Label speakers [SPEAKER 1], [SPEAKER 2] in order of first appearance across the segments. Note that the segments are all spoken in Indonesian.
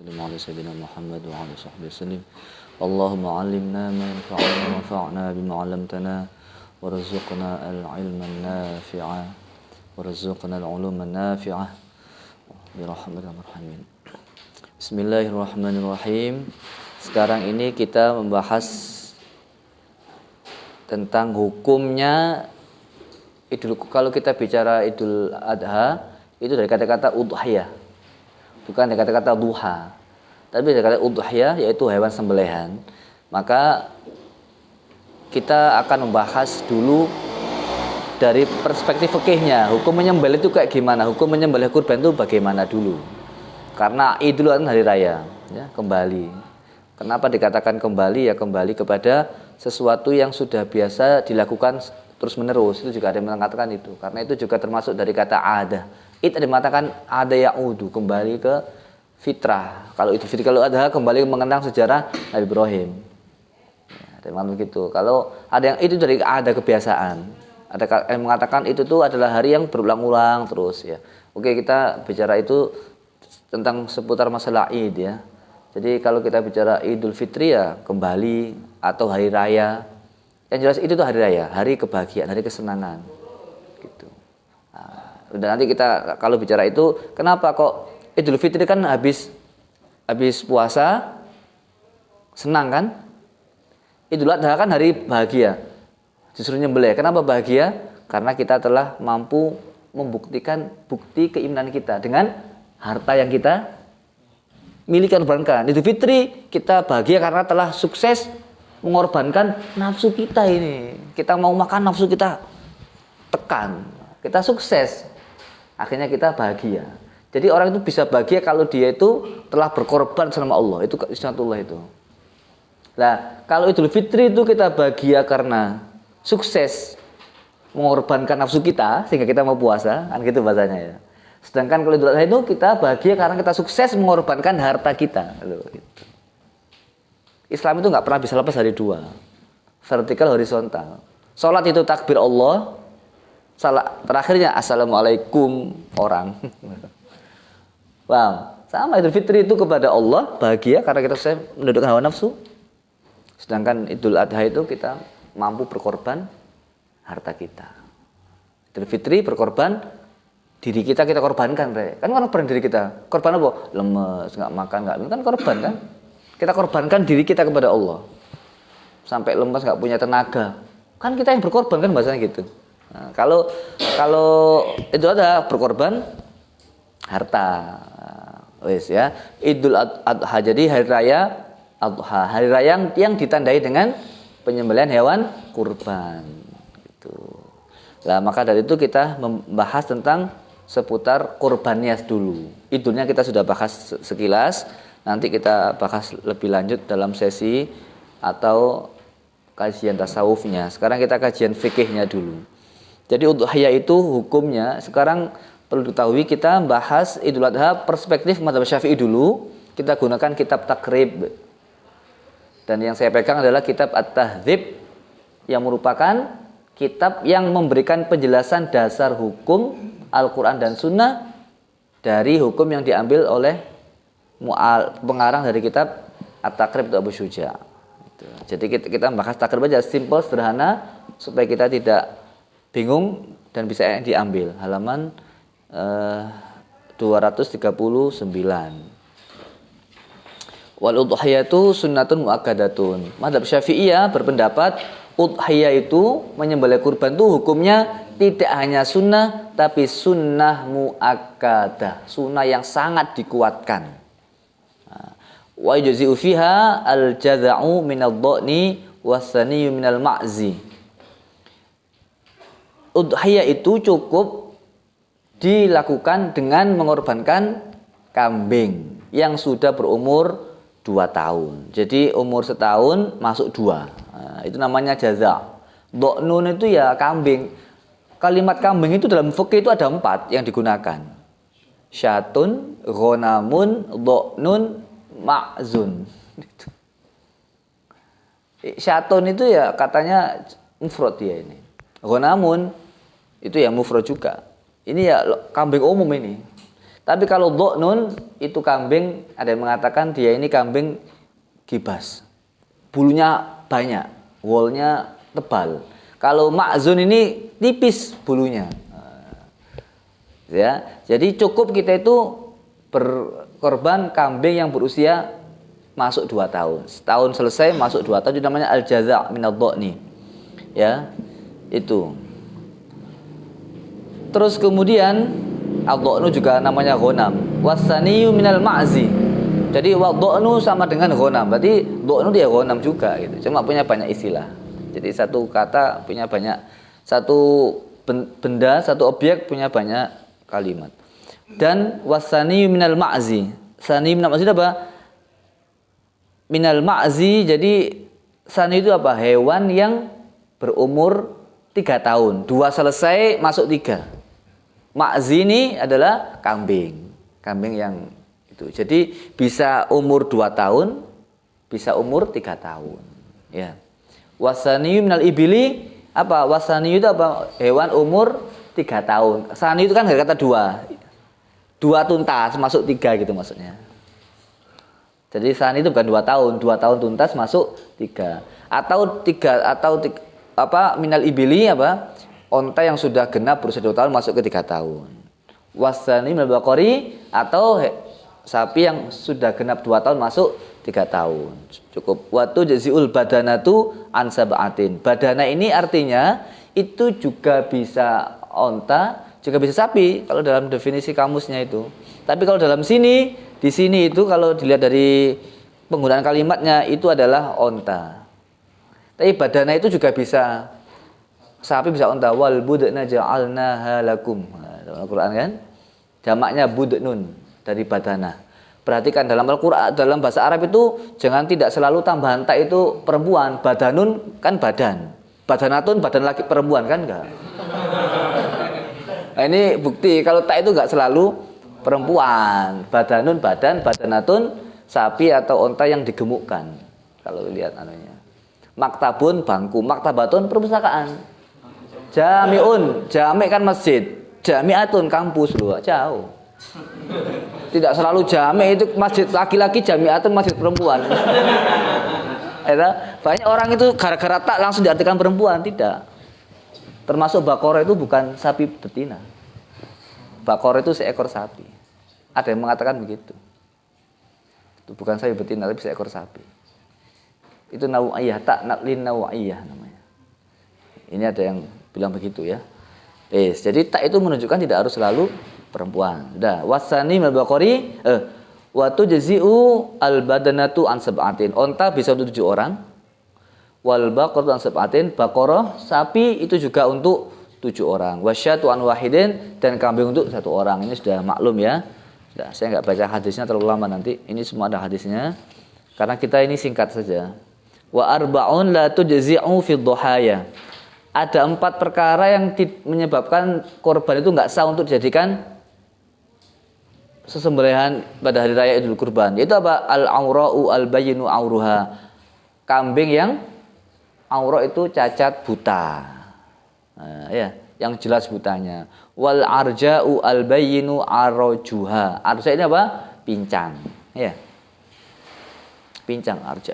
[SPEAKER 1] Ala sayyidina Muhammad wa ala sahbihi wasallim. Allahumma 'allimna ma yanfa'una wanfa'na bima 'allamtana warzuqna al-'ilma an-nafi'a warzuqna al-'uluma an-nafi'ah bi rahmatika arhamin. Bismillahirrahmanirrahim. Sekarang ini kita membahas tentang hukumnya Idul. Kalau kita bicara Idul Adha itu dari kata-kata udhiyah, bukan dari kata-kata duha, tapi dari kata udhiyah, yaitu hewan sembelihan. Maka kita akan membahas dulu dari perspektif fikihnya, hukum menyembelih itu kayak gimana, hukum menyembelih kurban itu bagaimana dulu. Karena Idul kan hari raya, ya, kembali. Kenapa dikatakan kembali? Ya kembali kepada sesuatu yang sudah biasa dilakukan terus menerus. Itu juga ada yang mengatakan itu, karena itu juga termasuk dari kata ada. Itu ada yang mengatakan ada ya'udu, kembali ke fitrah. Kalau itu fitrah, kalau ada kembali mengenang sejarah Nabi Ibrahim. Ya, ada yang mengatakan begitu. Kalau ada yang itu dari ada kebiasaan. Ada yang mengatakan itu tuh adalah hari yang berulang-ulang terus, ya. Oke, kita bicara itu tentang seputar masalah Id, ya. Jadi kalau kita bicara Idul Fitri, ya kembali atau hari raya. Yang jelas itu tuh hari raya, hari kebahagiaan, hari kesenangan. Gitu. Nah, dan nanti kita kalau bicara itu, kenapa kok Idul Fitri kan habis puasa senang kan? Idul Adha kan hari bahagia. Justru nyembelih. Kenapa bahagia? Karena kita telah mampu membuktikan bukti keimanan kita dengan harta yang kita miliki, korbankan. Idul Fitri kita bahagia karena telah sukses mengorbankan nafsu kita ini. Kita mau makan, nafsu kita tekan. Kita sukses. Akhirnya kita bahagia. Jadi orang itu bisa bahagia kalau dia itu telah berkorban sama Allah. Itu sunnatullah itu. Nah, kalau Idul Fitri itu kita bahagia karena sukses mengorbankan nafsu kita sehingga kita mau puasa, kan gitu bahasanya, ya. Sedangkan kalau Idul Adha itu kita bahagia karena kita sukses mengorbankan harta kita. Gitu. Islam itu nggak pernah bisa lepas dari dua, vertikal horizontal. Sholat itu takbir Allah, terakhirnya assalamualaikum orang. Wow, sama Idul Fitri itu kepada Allah bahagia karena kita sukses mendudukkan hawa nafsu. Sedangkan Idul Adha itu kita mampu berkorban harta kita. Idul Fitri berkorban diri kita korbankan, kan korban diri kita. Korban apa? Lemes, nggak makan, nggak minum, kan korban kan? Kita korbankan diri kita kepada Allah. Sampai lemes, nggak punya tenaga. Kan kita yang berkorban, kan bahasanya gitu. Nah, kalau itu ada berkorban harta. Wes, ya. Idul Adha jadi hari raya Adha, hari raya yang ditandai dengan penyembelihan hewan kurban. Gitu. Nah, maka dari itu kita membahas tentang seputar kurbannya dulu. Idulnya kita sudah bahas sekilas. Nanti kita bahas lebih lanjut dalam sesi atau kajian tasawufnya. Sekarang kita kajian fikihnya dulu. Jadi udhiyah itu hukumnya, sekarang perlu diketahui kita bahas Idul Adha perspektif mazhab Syafi'i dulu. Kita gunakan kitab Takrib. Dan yang saya pegang adalah kitab At-Tahdzib, yang merupakan kitab yang memberikan penjelasan dasar hukum Al-Quran dan Sunnah dari hukum yang diambil oleh pengarang dari kitab At-Takrib itu Abu Syuja. Jadi kita bahas Takrib aja, simple, sederhana, supaya kita tidak bingung dan bisa diambil. Halaman 239. Wal udhiyatu sunnatun muakkadatun. Mazhab Syafi'iyah berpendapat udhiyah itu menyembelih kurban itu hukumnya tidak hanya sunnah, tapi sunnah muakkadah, sunnah yang sangat dikuatkan. Wa yujzi'u fiha al-jaza'u minal dhani was-saniyyu minal ma'zi. Udhiyah itu cukup dilakukan dengan mengorbankan kambing yang sudah berumur 2 tahun. Jadi umur setahun masuk 2. Nah, itu namanya jaza'. Dha'nun itu ya kambing. Kalimat kambing itu dalam fikih itu ada 4 yang digunakan. Syatun, ghanamun, dha'nun, ma'zun. Syatun itu ya katanya mufrad dia ini. Ghanamun itu ya mufrad juga. Ini ya kambing umum ini. Tapi kalau dhu'nun itu kambing, ada yang mengatakan dia ini kambing gibas. Bulunya banyak, woolnya tebal. Kalau ma'zun ini tipis bulunya. Ya, jadi cukup kita itu berkorban kambing yang berusia masuk 2 tahun. Setahun selesai masuk 2 tahun, itu namanya al-jaza' minadh dha'ni. Ya, itu. Terus kemudian ad-dha'nu juga namanya ghanam. Wasaniyu minal ma'zi. Jadi ad-dha'nu sama dengan ghanam. Berarti dha'nu dia ghanam juga gitu. Cuma punya banyak istilah. Jadi satu kata punya banyak, satu benda, satu objek punya banyak kalimat. Dan wasaniyu minal ma'zi. Sani minal ma'zi apa? Minal ma'zi, jadi sani itu apa? Hewan yang berumur 3 tahun. 2 selesai masuk 3. Ma'zi ini adalah kambing. Kambing yang itu. Jadi bisa umur 2 tahun, bisa umur 3 tahun. Ya. Wasani minal ibili apa? Wasani itu apa? Hewan umur 3 tahun. Sani itu kan dari kata 2. 2 tuntas masuk 3 gitu maksudnya. Jadi sani itu bukan 2 tahun, 2 tahun tuntas masuk 3. Atau 3 atau apa minal ibili apa? Onta yang sudah genap berusia 2 tahun masuk ke 3 tahun. Wasani minal baqari atau sapi yang sudah genap 2 tahun masuk 3 tahun. Cukup. Watu jaziul badanatu an sab'atin. Badana ini artinya itu juga bisa onta, juga bisa sapi kalau dalam definisi kamusnya itu. Tapi kalau dalam sini, di sini itu kalau dilihat dari penggunaan kalimatnya itu adalah onta. Tapi badana itu juga bisa sapi, bisa onta. Wal budna ja'alnaha lakum. Dalam Al-Qur'an kan? Jamaknya budnun dari badana. Perhatikan dalam Al-Qur'an, dalam bahasa Arab itu jangan tidak selalu tambahan ta itu perempuan. Badanun kan badan. Badanatun badan laki perempuan kan enggak? Nah, ini bukti kalau tak itu enggak selalu perempuan. Badanun badan, badanatun sapi atau onta yang digemukkan. Kalau lihat anunya. Maktabun bangku, maktabatun perpustakaan. Jami'un, jami' kan masjid. Jami'atun kampus loh, jauh. Tidak selalu jami' itu masjid laki-laki, jami'atun masjid perempuan. Banyak orang itu gara-gara tak langsung diartikan perempuan, tidak. Termasuk bakora itu bukan sapi betina. Bakora itu seekor sapi. Ada yang mengatakan begitu. Itu bukan sapi betina tapi seekor sapi. Itu naw'iyah, tak lin naw'iyah namanya. Ini ada yang bilang begitu ya. Jadi tak itu menunjukkan tidak harus selalu perempuan. Sudah, wasani minal baqari wa tujzi'u al-badanatu an sab'atin. Onta bisa untuk 7 orang. Wal baqaratu an sab'atin. Baqarah sapi itu juga untuk 7 orang. Wasyatu an wahidin, dan kambing untuk 1 orang. Ini sudah maklum ya. Sudah, saya enggak baca hadisnya terlalu lama nanti. Ini semua ada hadisnya. Karena kita ini singkat saja. Wa arba'un la tujzi'u fi dhuhaya. Ada 4 perkara yang menyebabkan korban itu enggak sah untuk dijadikan sesembelihan pada hari raya Idul Kurban. Itu apa? Al-aura'u al-bayyinu auruha. Kambing yang aura itu cacat buta. Nah, ya, yang jelas butanya. Wal arja'u al-bayyinu arajuha. Arja ini apa? Pincang. Ya. Pincang arja.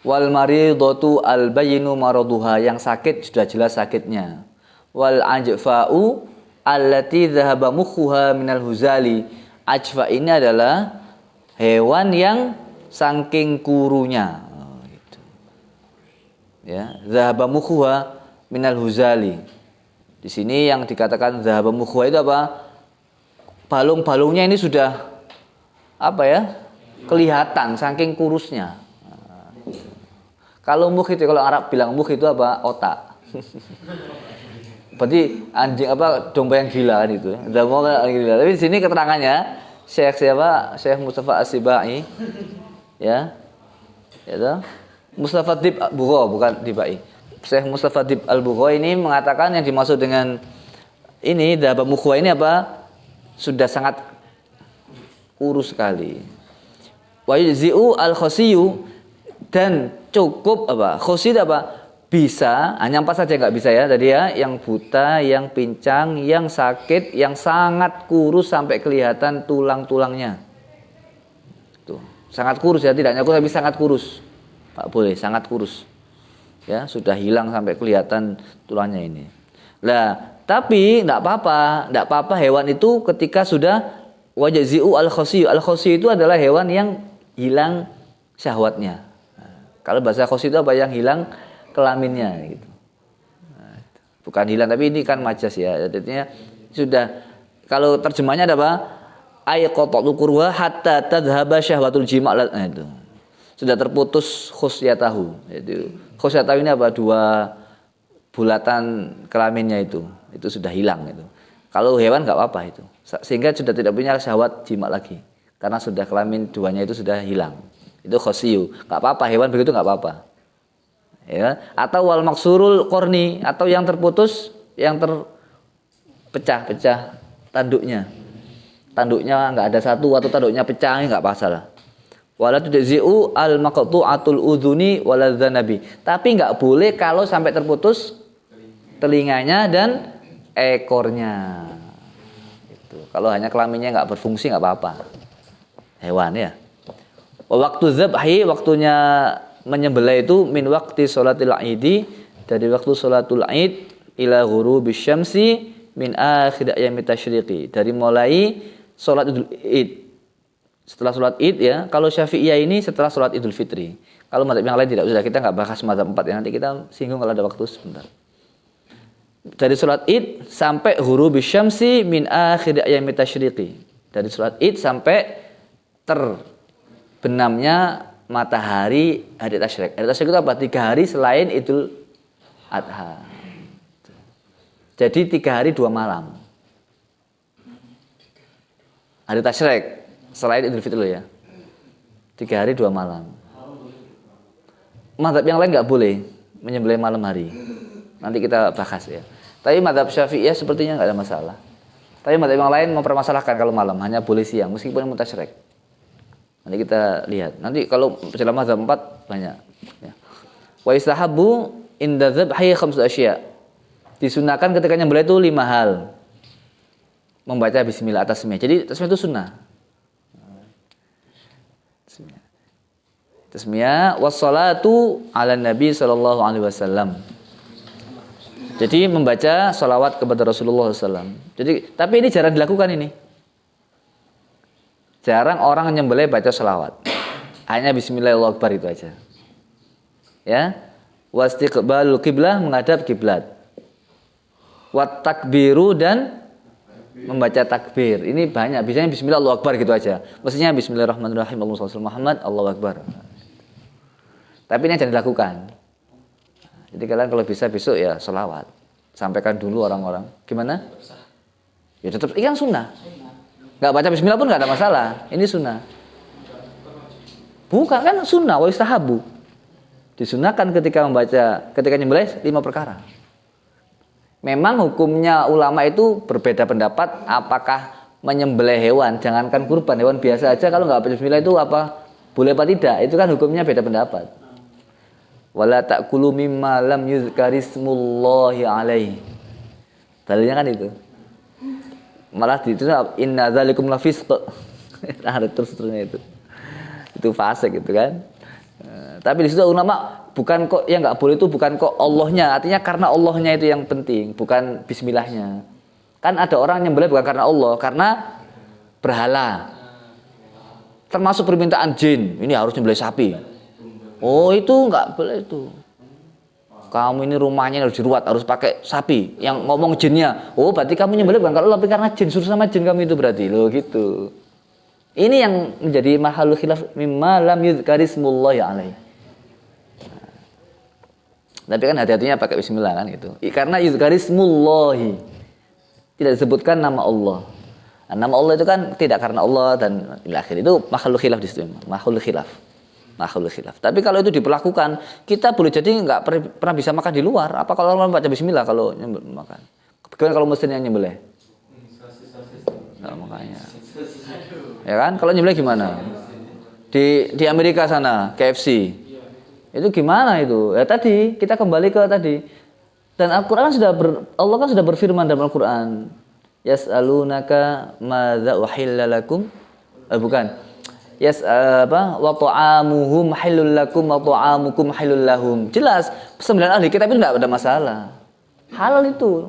[SPEAKER 1] Wal maridatu al-bayyinu maraduha. Yang sakit sudah jelas sakitnya. Wal ajfa'u allati dhahaba mukhuha minal huzali. Ajfa ini adalah hewan yang saking kurunya. Gitu. Ya, dhahaba mukhuha minal huzali. Di sini yang dikatakan dhahaba mukhuha itu apa? Balung-balungnya ini sudah apa ya? Kelihatan saking kurusnya. Kalau mukh itu, kalau Arab bilang mukh itu apa? Otak. Berarti anjing apa? Domba yang gila kan itu. Domba yang gila. Tapi di sini keterangannya Syekh siapa? Syekh Mustafa As-Sibai. Ya. Ya. Mustafa Dib Bugha, bukan Dibai. Syekh Mustafa Dib Al-Bugha ini mengatakan yang dimaksud dengan ini dhahaba mukhuha ini apa? Sudah sangat kurus sekali. Wa yujzi'u al-khasiyu, dan cukup apa? Khosi apa? bisa, hanya 4 saja nggak bisa ya tadi ya, yang buta, yang pincang, yang sakit, yang sangat kurus sampai kelihatan tulang-tulangnya. Tuh, sangat kurus ya, tidak hanya kurus tapi sangat kurus. Pak boleh, sangat kurus. Ya, sudah hilang sampai kelihatan tulangnya ini. Lah, tapi enggak apa-apa hewan itu ketika sudah wajazi'u al-khasiyu. Al-khasiyu itu adalah hewan yang hilang syahwatnya. Nah, kalau bahasa khasiyu itu apa? Yang hilang kelaminnya gitu. Nah, bukan hilang tapi ini kan majas ya. Artinya sudah, kalau terjemahnya ada apa? Ay qata'u qurwa hatta tadhhaba syahwatul jima'. Nah, itu. Sudah terputus khusyatahu. Itu khusyatahu ini apa? 2 bulatan kelaminnya itu sudah hilang itu. Kalau hewan enggak apa-apa itu. Sehingga sudah tidak punya syahwat jima' lagi. Karena sudah kelamin 2-nya itu sudah hilang. Itu khasiyu. Enggak apa-apa, hewan begitu enggak apa-apa. Ya, atau wal maksurul korni, atau yang terputus, yang terpecah-pecah tanduknya nggak ada satu atau tanduknya pecah, nggak masalah. Wala tudzi'u al maqtu'atul udhuni waladzanabi, tapi nggak boleh kalau sampai terputus telinganya dan ekornya. Itu kalau hanya kelaminnya nggak berfungsi nggak apa-apa, hewan ya. Waktu zabhi, waktunya menyembelih itu min waqti sholatil aidi, dari waktu sholatul aid ila ghurubis syamsi min akhir ayyamit tasyriqi, dari mulai sholat Idul Id. Setelah sholat Id ya, kalau Syafi'iyah ini setelah sholat Idul Fitri. Kalau mazhab yang lain tidak usah, kita nggak bahas mazhab 4 ya, nanti kita singgung kalau ada waktu sebentar. Dari sholat Id sampai ghurubis syamsi min akhir ayyamit tasyriqi, dari sholat Id sampai terbenamnya matahari hari tasyrik. Hari tasyrik itu apa? 3 hari selain Idul Adha. Jadi 3 hari 2 malam. Hari tasyrik selain Idul Fitri ya. 3 hari 2 malam. Mazhab yang lain nggak boleh menyembelih malam hari. Nanti kita bahas ya. Tapi mazhab Syafi'iyah sepertinya nggak ada masalah. Tapi mazhab yang lain mempermasalahkan kalau malam hanya boleh siang meskipun mutasyrik. Nanti kita lihat. Nanti kalau dalam mazhab 4 banyak. Ya. Wa istahabu inda dzabhi 5 asya. Disunahkan ketika nyembelih itu 5 hal. Membaca bismillah atas tasmiyah. Jadi tasmiyah itu sunnah. Tasmiyah wassalatu ala nabi sallallahu alaihi wasallam. Jadi membaca salawat kepada Rasulullah SAW. Jadi tapi ini jarang dilakukan ini. Jarang orang nyembelih baca salawat. Hanya bismillahirrahmanirrahim itu aja. Ya. Wastiqbalul qiblah, menghadap kiblat. Wat takbiru, dan membaca takbir. Ini banyak. Biasanya bismillahirrahmanirrahim gitu aja. Mestinya bismillahirrahmanirrahim. Allahumma shalli ala Muhammad, Allahu akbar. Tapi ini jangan dilakukan. Jadi kalian kalau bisa besok ya salawat. Sampaikan dulu orang-orang. Gimana? Ya tetap ikan sunnah. Nggak baca bismillah pun nggak ada masalah. Ini sunnah. Bukan kan sunnah wa istahabu. Disunahkan ketika nyembelih 5 perkara. Memang hukumnya ulama itu berbeda pendapat apakah menyembelih hewan, jangankan kurban, hewan biasa aja kalau nggak baca bismillah itu apa boleh apa tidak? Itu kan hukumnya beda pendapat. Wala ta'kulu mimma lam yuzkarismullahi alaihi. Dalilnya kan itu. Malah itu inna dzalikum lafisq. Nah, terus-terusnya itu. Itu fasik gitu kan. Tapi di situ ulama bukan kok yang nggak boleh itu bukan kok Allahnya, artinya karena Allahnya itu yang penting, bukan bismillahnya. Kan ada orang nyembelih bukan karena Allah, karena berhala. Termasuk permintaan jin, ini harus nyembelih sapi. Oh itu nggak boleh itu. Kamu ini rumahnya harus diruat, harus pakai sapi. Yang ngomong jinnya, oh berarti kamu nyembelih bukan karena Allah, tapi karena jin, suruh sama jin kamu itu berarti loh gitu. Ini yang menjadi mahalul khilaf mimma lam yuzkarismullahi alaihi. Tapi kan hati-hatinya pakai bismillah kan gitu. Karena yuzkarismullahi, tidak disebutkan nama Allah. Nah, nama Allah itu kan tidak karena Allah dan akhir itu mahalul khilaf di situ. Mahalul khilaf. Tapi kalau itu diperlakukan, kita boleh jadi nggak pernah bisa makan di luar. Apa kalau orang baca bismillah kalau makan? Bagaimana kalau mesin yang nyembelih? Nah, makanya. Ya kan? Kalau nyembelih gimana? Di Amerika sana, KFC. Itu gimana itu? Ya tadi kita kembali ke tadi. Dan Al-Qur'an Allah kan sudah berfirman dalam Al-Qur'an. Yas'alunaka madza uhilla lakum? Bukan. Wa ta'amuhum halul lakum wa ta'amukum halul lahum. Jelas, 9 ahli kitab itu enggak ada masalah. Halal itu.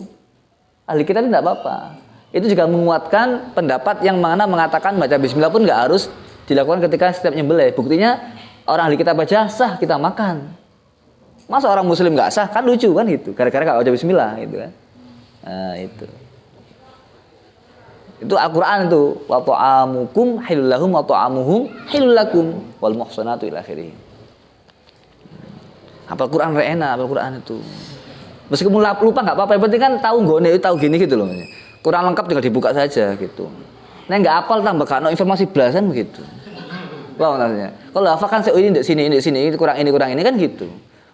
[SPEAKER 1] Ahli kitab itu enggak apa-apa. Itu juga menguatkan pendapat yang mana mengatakan baca bismillah pun enggak harus dilakukan ketika setiap nyembelih. Buktinya orang ahli kitab baca sah kita makan. Masa orang muslim enggak sah? Kan lucu kan gitu. Gara-gara enggak baca bismillah gitu kan. Nah, itu. Itu Al-Qur'an itu. Wa ta'amukum halul lahum wa ta'amuhum halul lakum wal muhsanatu ila akhirih. Hafal Quran enak, hafal Quran itu. Meskipun lupa enggak apa-apa, yang penting kan tahu nggone, tahu gini gitu loh. Kurang lengkap tinggal dibuka saja gitu. Nah enggak hafal tambah kan informasi belasan begitu. Wah, maksudnya. Kalau hafal kan ini di sini, ini kurang ini kan gitu.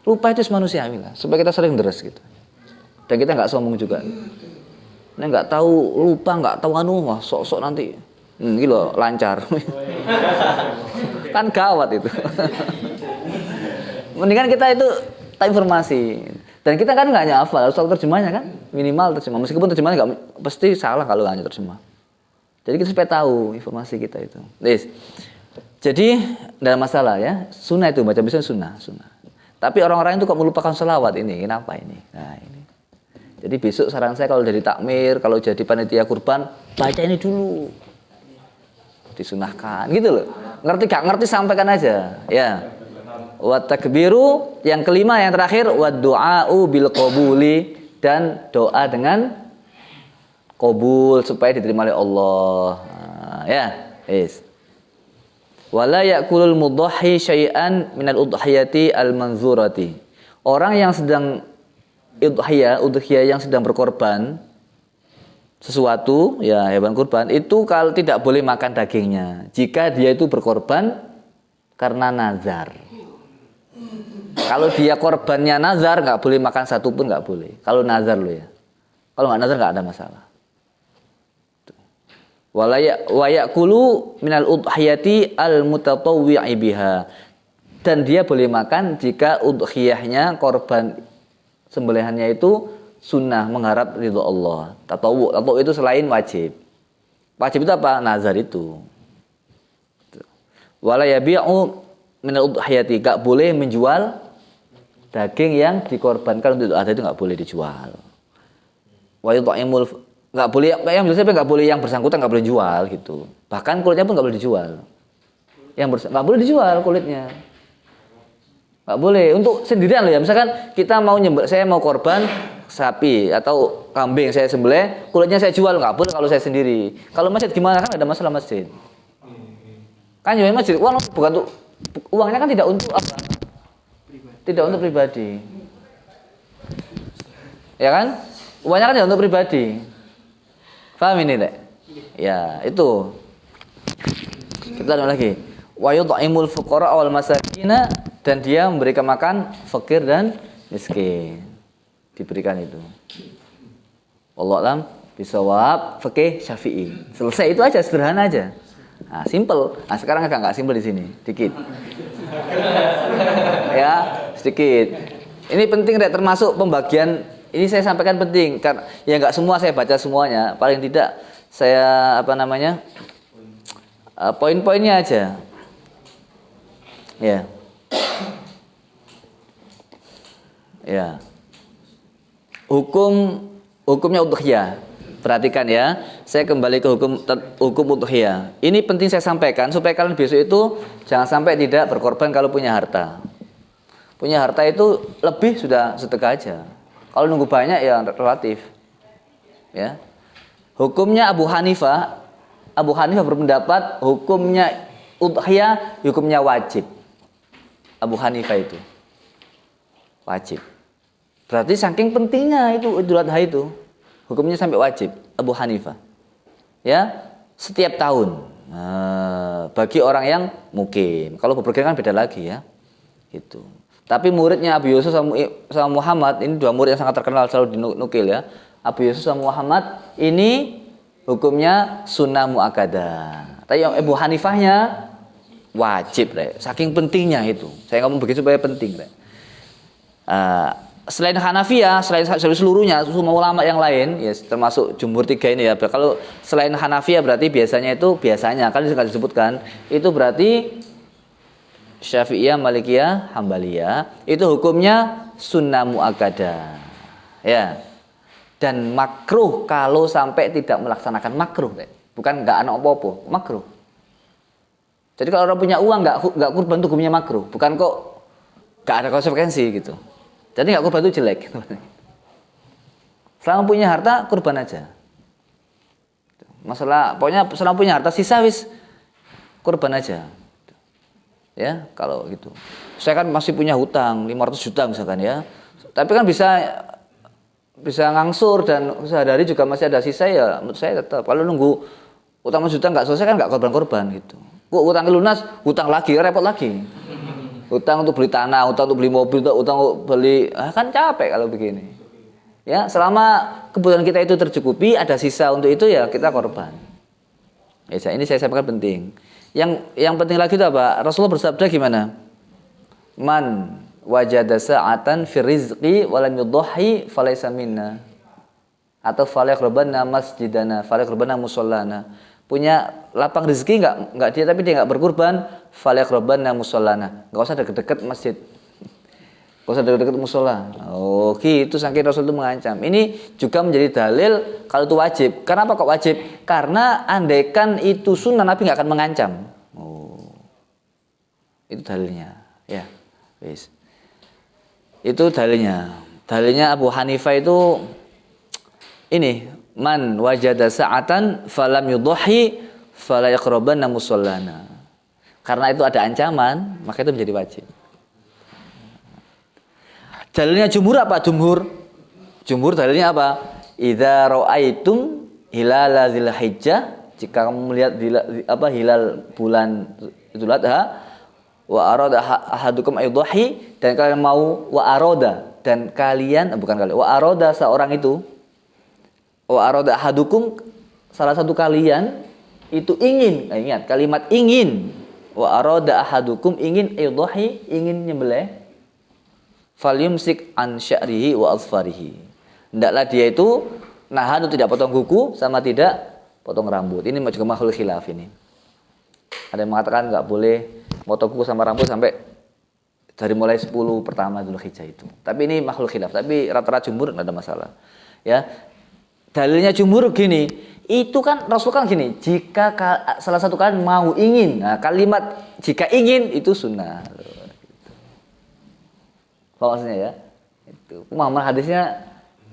[SPEAKER 1] Lupa itu manusiawi lah, supaya kita sering deres gitu. Dan kita enggak sombong juga. Nah enggak tahu, lupa enggak tahu wah sok-sok nanti. Gitu loh, lancar. Kan gawat itu. Mendingan kita itu tahu informasi. Dan kita kan enggak hanya hafal, harus tahu terjemahnya kan? Minimal terjemah. Meskipun terjemahnya enggak pasti salah kalau hanya terjemah. Jadi kita supaya tahu informasi kita itu. Jadi tidak ada masalah ya. Sunnah itu baca bismillah sunnah. Tapi orang-orang itu kok melupakan selawat ini. Kenapa ini? Nah ini. Jadi besok saran saya kalau jadi takmir, kalau jadi panitia kurban, baca ini dulu. Disunahkan gitu loh. Ngerti gak ngerti sampaikan aja. Ya. Wa takbiru yang kelima yang terakhir wa du'a'u bil qabuli dan doa dengan qabul supaya diterima oleh Allah. Nah, ya. Yes. Wala ya'kulul mudhahi syai'an minal udhiyati al-manzurati. Orang yang sedang udhiyah yang sedang berkorban sesuatu, ya hewan kurban, itu kalau tidak boleh makan dagingnya jika dia itu berkorban karena nazar. Kalau dia korbannya nazar, nggak boleh makan satu pun nggak boleh. Kalau nazar lo ya. Kalau nggak nazar nggak ada masalah. Wa ya'kulu minal udhiyati al-mutatawwi'i biha. Dan dia boleh makan jika udhiyahnya korban sembelihannya itu sunnah mengharap ridho Allah. Tatawwu itu selain wajib. Wajib itu apa? Nazar itu. Wala yabi'u minal udhiyati, enggak boleh menjual daging yang dikorbankan untuk ada itu enggak boleh dijual. Wa yut'imul enggak boleh yang biasanya enggak boleh yang bersangkutan enggak boleh jual gitu. Bahkan kulitnya pun enggak boleh dijual. Enggak boleh dijual kulitnya. Enggak boleh untuk sendirian loh ya. Misalkan kita mau saya mau korban sapi atau kambing saya sembelih, kulitnya saya jual enggak boleh kalau saya sendiri. Kalau masjid gimana kan ada masalah masjid. Kan ya masjid uang bukan untuk uangnya kan tidak untuk apa? Tidak untuk pribadi. Ya kan? Uangnya kan tidak untuk pribadi. Paham ini, Dek? Ya, itu. Kita lihat lagi. Wa yut'imul fuqara wal masakina, dan dia memberikan makan fakir dan miskin. Diberikan itu. Wallahu a'lam bisawab, fikih Syafi'i. Selesai itu aja, sederhana aja. Nah, simple. Nah, sekarang agak enggak simple di sini, dikit. Ya, sedikit. Ini penting, Dek, termasuk pembagian. Ini saya sampaikan penting karena ya enggak semua saya baca semuanya, paling tidak saya poin-poinnya aja. Ya. Ya. Hukumnya udhiyah. Perhatikan ya. Saya kembali ke hukum udhiyah. Ini penting saya sampaikan supaya kalian besok itu jangan sampai tidak berkorban kalau punya harta. Punya harta itu lebih sudah sedekah aja. Kalau nunggu banyak ya relatif. Ya. Hukumnya Abu Hanifah berpendapat hukumnya udhiyah hukumnya wajib. Abu Hanifah itu wajib. Berarti saking pentingnya itu Idul Adha itu hukumnya sampai wajib Abu Hanifah. Ya, setiap tahun. Nah, bagi orang yang mukim. Kalau bepergian kan beda lagi ya. Gitu. Tapi muridnya Abu Yusuf sama Muhammad, ini dua murid yang sangat terkenal selalu dinukil ya. Abu Yusuf sama Muhammad ini hukumnya sunnah muakkadah. Tapi yang Abu Hanifahnya wajib, Rek. Saking pentingnya itu. Saya ngomong begitu supaya penting, Rek. Selain Hanafiyah, selain seluruhnya semua ulama yang lain, ya termasuk jumhur 3 ini ya. Kalau selain Hanafiyah berarti biasanya kan disebutkan itu berarti Syafi'iyah, Malikiyah, Hambaliyah itu hukumnya sunnah muakkadah. Ya. Dan makruh kalau sampai tidak melaksanakan makruh, bukan enggak ana apa-apa, makruh. Jadi kalau orang punya uang enggak kurban itu hukumnya makruh, bukan kok enggak ada konsekuensi gitu. Jadi enggak kurban itu jelek. Selama punya harta kurban aja. Masalah pokoknya selama punya harta sisa wis kurban aja. Ya, kalau gitu. Saya kan masih punya hutang 500 juta misalkan ya. Tapi kan bisa ngangsur dan sehari juga masih ada sisa ya. Menurut saya tetap kalau nunggu hutang 1 juta enggak selesai kan enggak korban-korban gitu. Kok hutang lunas, hutang lagi, repot lagi. Hutang untuk beli tanah, hutang untuk beli mobil, hutang untuk beli kan capek kalau begini. Ya, selama kebutuhan kita itu tercukupi, ada sisa untuk itu ya kita korban. Ya, ini saya sampaikan penting. Yang penting lagi itu apa? Rasulullah bersabda gimana? Man wajada sa'atan fi rizqi wa lam yudhi falaysa minna. Atau falyaqrabanna masjidana, falyaqrabanna musallana. Punya lapang rezeki enggak dia tapi dia enggak berkurban, falyaqrabanna musallana. Enggak usah dekat-dekat masjid. Enggak usah dekat-dekat musala. Oh, gitu saking Rasul itu mengancam. Ini juga menjadi dalil kalau itu wajib. Kenapa kok wajib? Karena andaikan itu sunnah Nabi enggak akan mengancam. Oh. Itu dalilnya. Ya. Wis. Itu dalilnya. Dalilnya Abu Hanifah itu ini, man wajada sa'atan falam yudhi fala yaqrabanna musallana. Karena itu ada ancaman, maka itu menjadi wajib. Dalilnya jumhur apa? Jumhur dalilnya apa? Idza ra'aitum hilala Dzulhijjah, jika kamu melihat hilal bulan Idul Adha, wa arada ahadukum aydhi, dan kalian mau wa arada, dan kalian wa arada seorang itu, wa arada ahadukum salah satu kalian itu ingin, ingat kalimat ingin, wa arada ahadukum ingin aydhi, ingin nyembelih, falyumsik an sya'rihi wa azfarihi. Hendaklah dia itu nahan untuk tidak potong kuku sama tidak potong rambut. Ini juga makhluk khilaf ini. Ada yang mengatakan enggak boleh potong kuku sama rambut sampai dari mulai 10 pertama Dzulhijjah itu. Tapi ini makhluk khilaf, tapi rata-rata jumhur enggak ada masalah. Ya. Dalilnya jumhur gini, itu kan Rasul kan gini, jika salah satu kalian mau ingin, nah kalimat jika ingin itu sunnah. Maksudnya ya, itu pemahaman hadisnya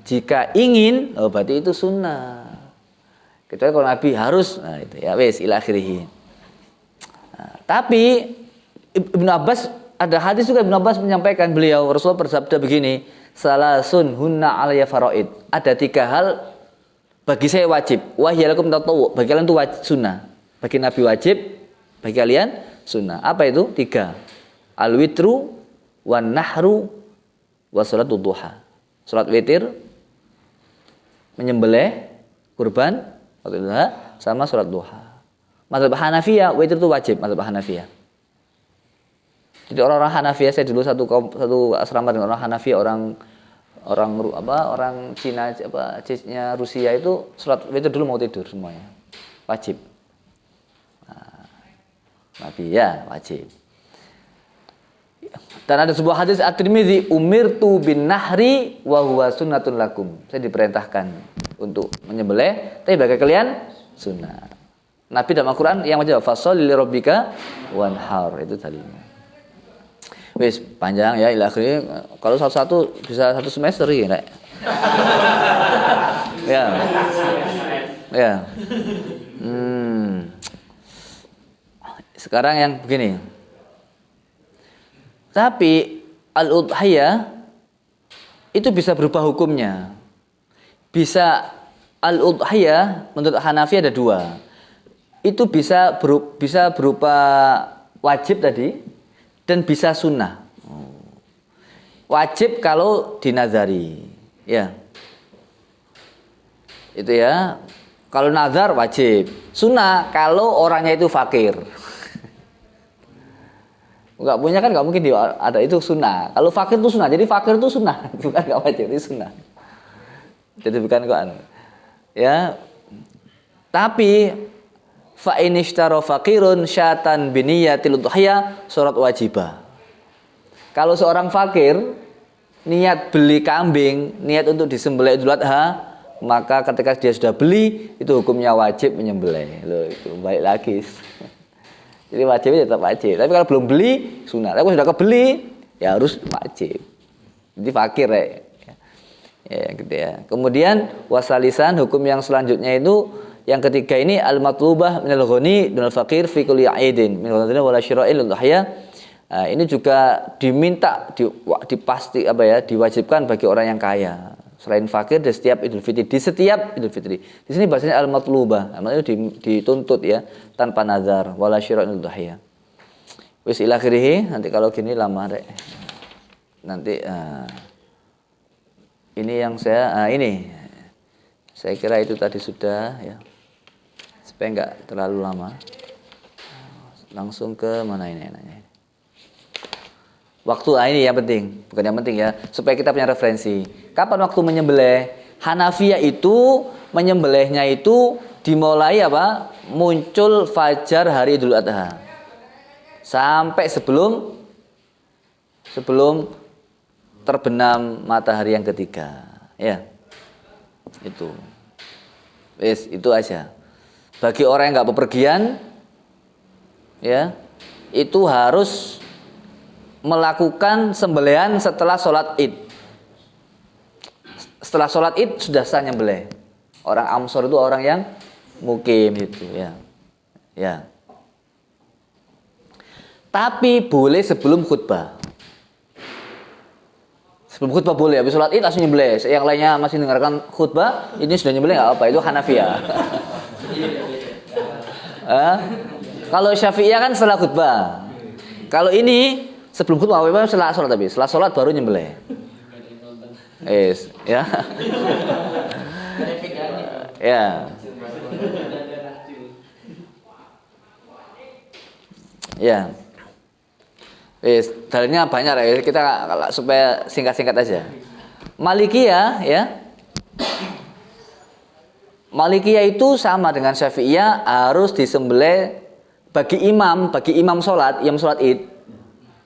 [SPEAKER 1] jika ingin, berarti itu sunnah. Kecuali kalau Nabi harus, nah itu ya wes ila akhirih. Nah, tapi Ibnu Abbas ada hadis juga Ibnu Abbas menyampaikan beliau Rasulullah bersabda begini, salasun hunna alayya faraid. Ada 3 hal bagi saya wajib, wahyalakum tatawwu, bagi kalian itu sunnah. Bagi Nabi wajib, bagi kalian sunnah. Apa itu? 3. Al-witru wan nahru wa salatul duha. Salat witir, menyembelih kurban waktu duha, sama salat duha. Mazhab Hanafiyah witir itu wajib, mazhab Hanafiyah. Jadi orang-orang Hanafiyah, saya dulu satu asrama dengan orang Hanafiyah, orang Cina Cina Rusia itu salat witir dulu mau tidur semuanya. Wajib. Nah, Nabi ya wajib. Dan ada sebuah hadis At-Tirmidzi, umirtu bin nahri wa huwa sunnatun lakum. Saya diperintahkan untuk menyembelih, tapi bagi kalian sunnah. Nabi dalam Al-Qur'an yang wajib fasholli li rabbika wanhar, itu dalilnya. Wis panjang ya ila akhirnya. Kalau satu-satu bisa 1 semester ya, Rek. Ya. Ya. Sekarang yang begini. Tapi al-udhiyah itu bisa berubah hukumnya. Bisa al-udhiyah menurut Hanafi ada 2. Itu bisa berupa wajib tadi dan bisa sunnah. Wajib kalau dinazari, ya. Itu ya. Kalau nazar wajib. Sunnah kalau orangnya itu fakir. Enggak punya kan enggak mungkin ada, itu sunnah. Kalau fakir itu sunnah. Jadi fakir itu sunnah, bukan enggak wajib, itu sunnah. Jadi bukan kok ya. Tapi fa in ishtara faqirun syatan biniyatil udhiyah surat wajibah. Kalau seorang fakir niat beli kambing, niat untuk disembelih Idul Adha, maka ketika dia sudah beli itu hukumnya wajib menyembelih. Loh, itu baik lagi. Jadi wajibnya tetap wajib. Tapi kalau belum beli sunat. Tapi kalau sudah kebeli ya harus wajib. Jadi fakir ya gitu ya. Kemudian wasalisan hukum yang selanjutnya itu yang ketiga ini al-matlubah minal ghani dunal faqir fi kulli aidin min ghadrin wala syira'il udhiyah. Ini juga diminta dipasti diwajibkan bagi orang yang kaya. Selain fakir di setiap Idul Fitri, di setiap Idul Fitri. Di sini bahasanya al-matlubah, itu dituntut ya, tanpa nazar, wala syira'il udhiyah. Wis ila akhirih, nanti kalau gini lama rek. Nanti ini yang ini saya kira itu tadi sudah ya. Supaya enggak terlalu lama. Langsung ke mana ini enaknya? Waktu ini yang penting, bukan yang penting ya, supaya kita punya referensi. Kapan waktu menyembelih? Hanafiyah itu menyembelihnya itu dimulai muncul fajar hari Idul Adha. Sampai sebelum terbenam matahari yang ketiga. Ya. Itu. Itu aja. Bagi orang yang enggak bepergian ya, itu harus melakukan sembelihan setelah sholat id. Setelah sholat id sudah sah nyembelih. Orang Amsor itu orang yang mukim itu ya. Ya. Tapi boleh sebelum khutbah. Sebelum khutbah boleh, habis sholat id langsung nyembelih. Yang lainnya masih dengarkan khutbah, ini sudah nyembelih nggak apa, itu Hanafiyah. Kalau Syafi'iyah kan setelah khutbah. Kalau ini sebelum khutbah setelah sholat setelah sholat baru nyembelih. Ya. Ya. Ya. Dalilnya banyak ya. Kita supaya singkat-singkat aja. Malikiyah ya. Malikiyah itu sama dengan Syafi'iyah harus disembelih bagi imam sholat id.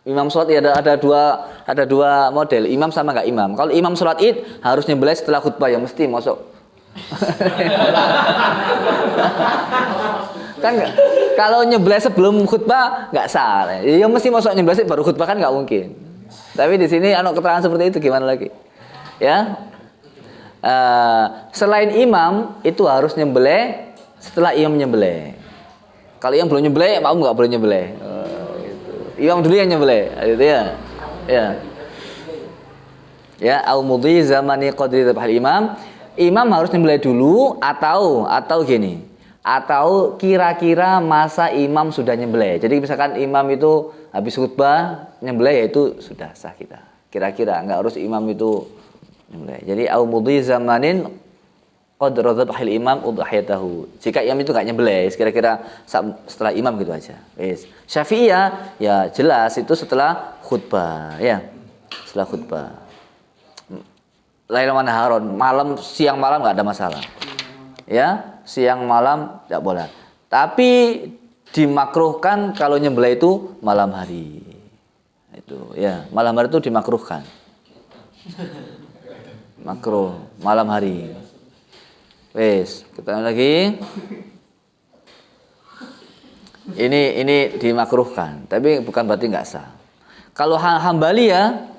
[SPEAKER 1] Imam sholat id ada dua model, imam sama nggak imam. Kalau imam sholat id harus nyembelih setelah khutbah ya mesti masuk. Kan kalau nyembelih sebelum khutbah nggak sah. Ya mesti masuk nyembelih baru khutbah kan nggak mungkin. Tapi di sini keterangan seperti itu gimana lagi? Ya. Selain imam itu harus nyembelih setelah imam nyembelih. Kalau yang belum nyembelih, mau nggak boleh nyembelih. Gitu. Imam dulu yang nyembelih, gitu ya. Ya. Ya, au mudhi zamani qadri dzabhil imam. Imam harus nyembelih dulu atau gini. Atau kira-kira masa imam sudah nyembelih. Jadi misalkan imam itu habis khutbah nyembelih ya itu sudah sah kita. Kira-kira enggak harus imam itu nyembelih. Jadi au mudhi zamanin qad radzabahil imam udhiyatahu. Jika imam itu enggak nyembelih, kira-kira setelah imam gitu aja. Syafi'iyah ya jelas itu setelah khutbah ya. Setelah khutbah. Lailan naharon, siang malam enggak ada masalah. Ya, siang malam tidak boleh. Tapi dimakruhkan kalau nyembelih itu malam hari. Itu ya, malam hari itu dimakruhkan. Makruh malam hari. Kita lagi. Ini dimakruhkan, tapi bukan berarti nggak sah. Kalau Hambaliyah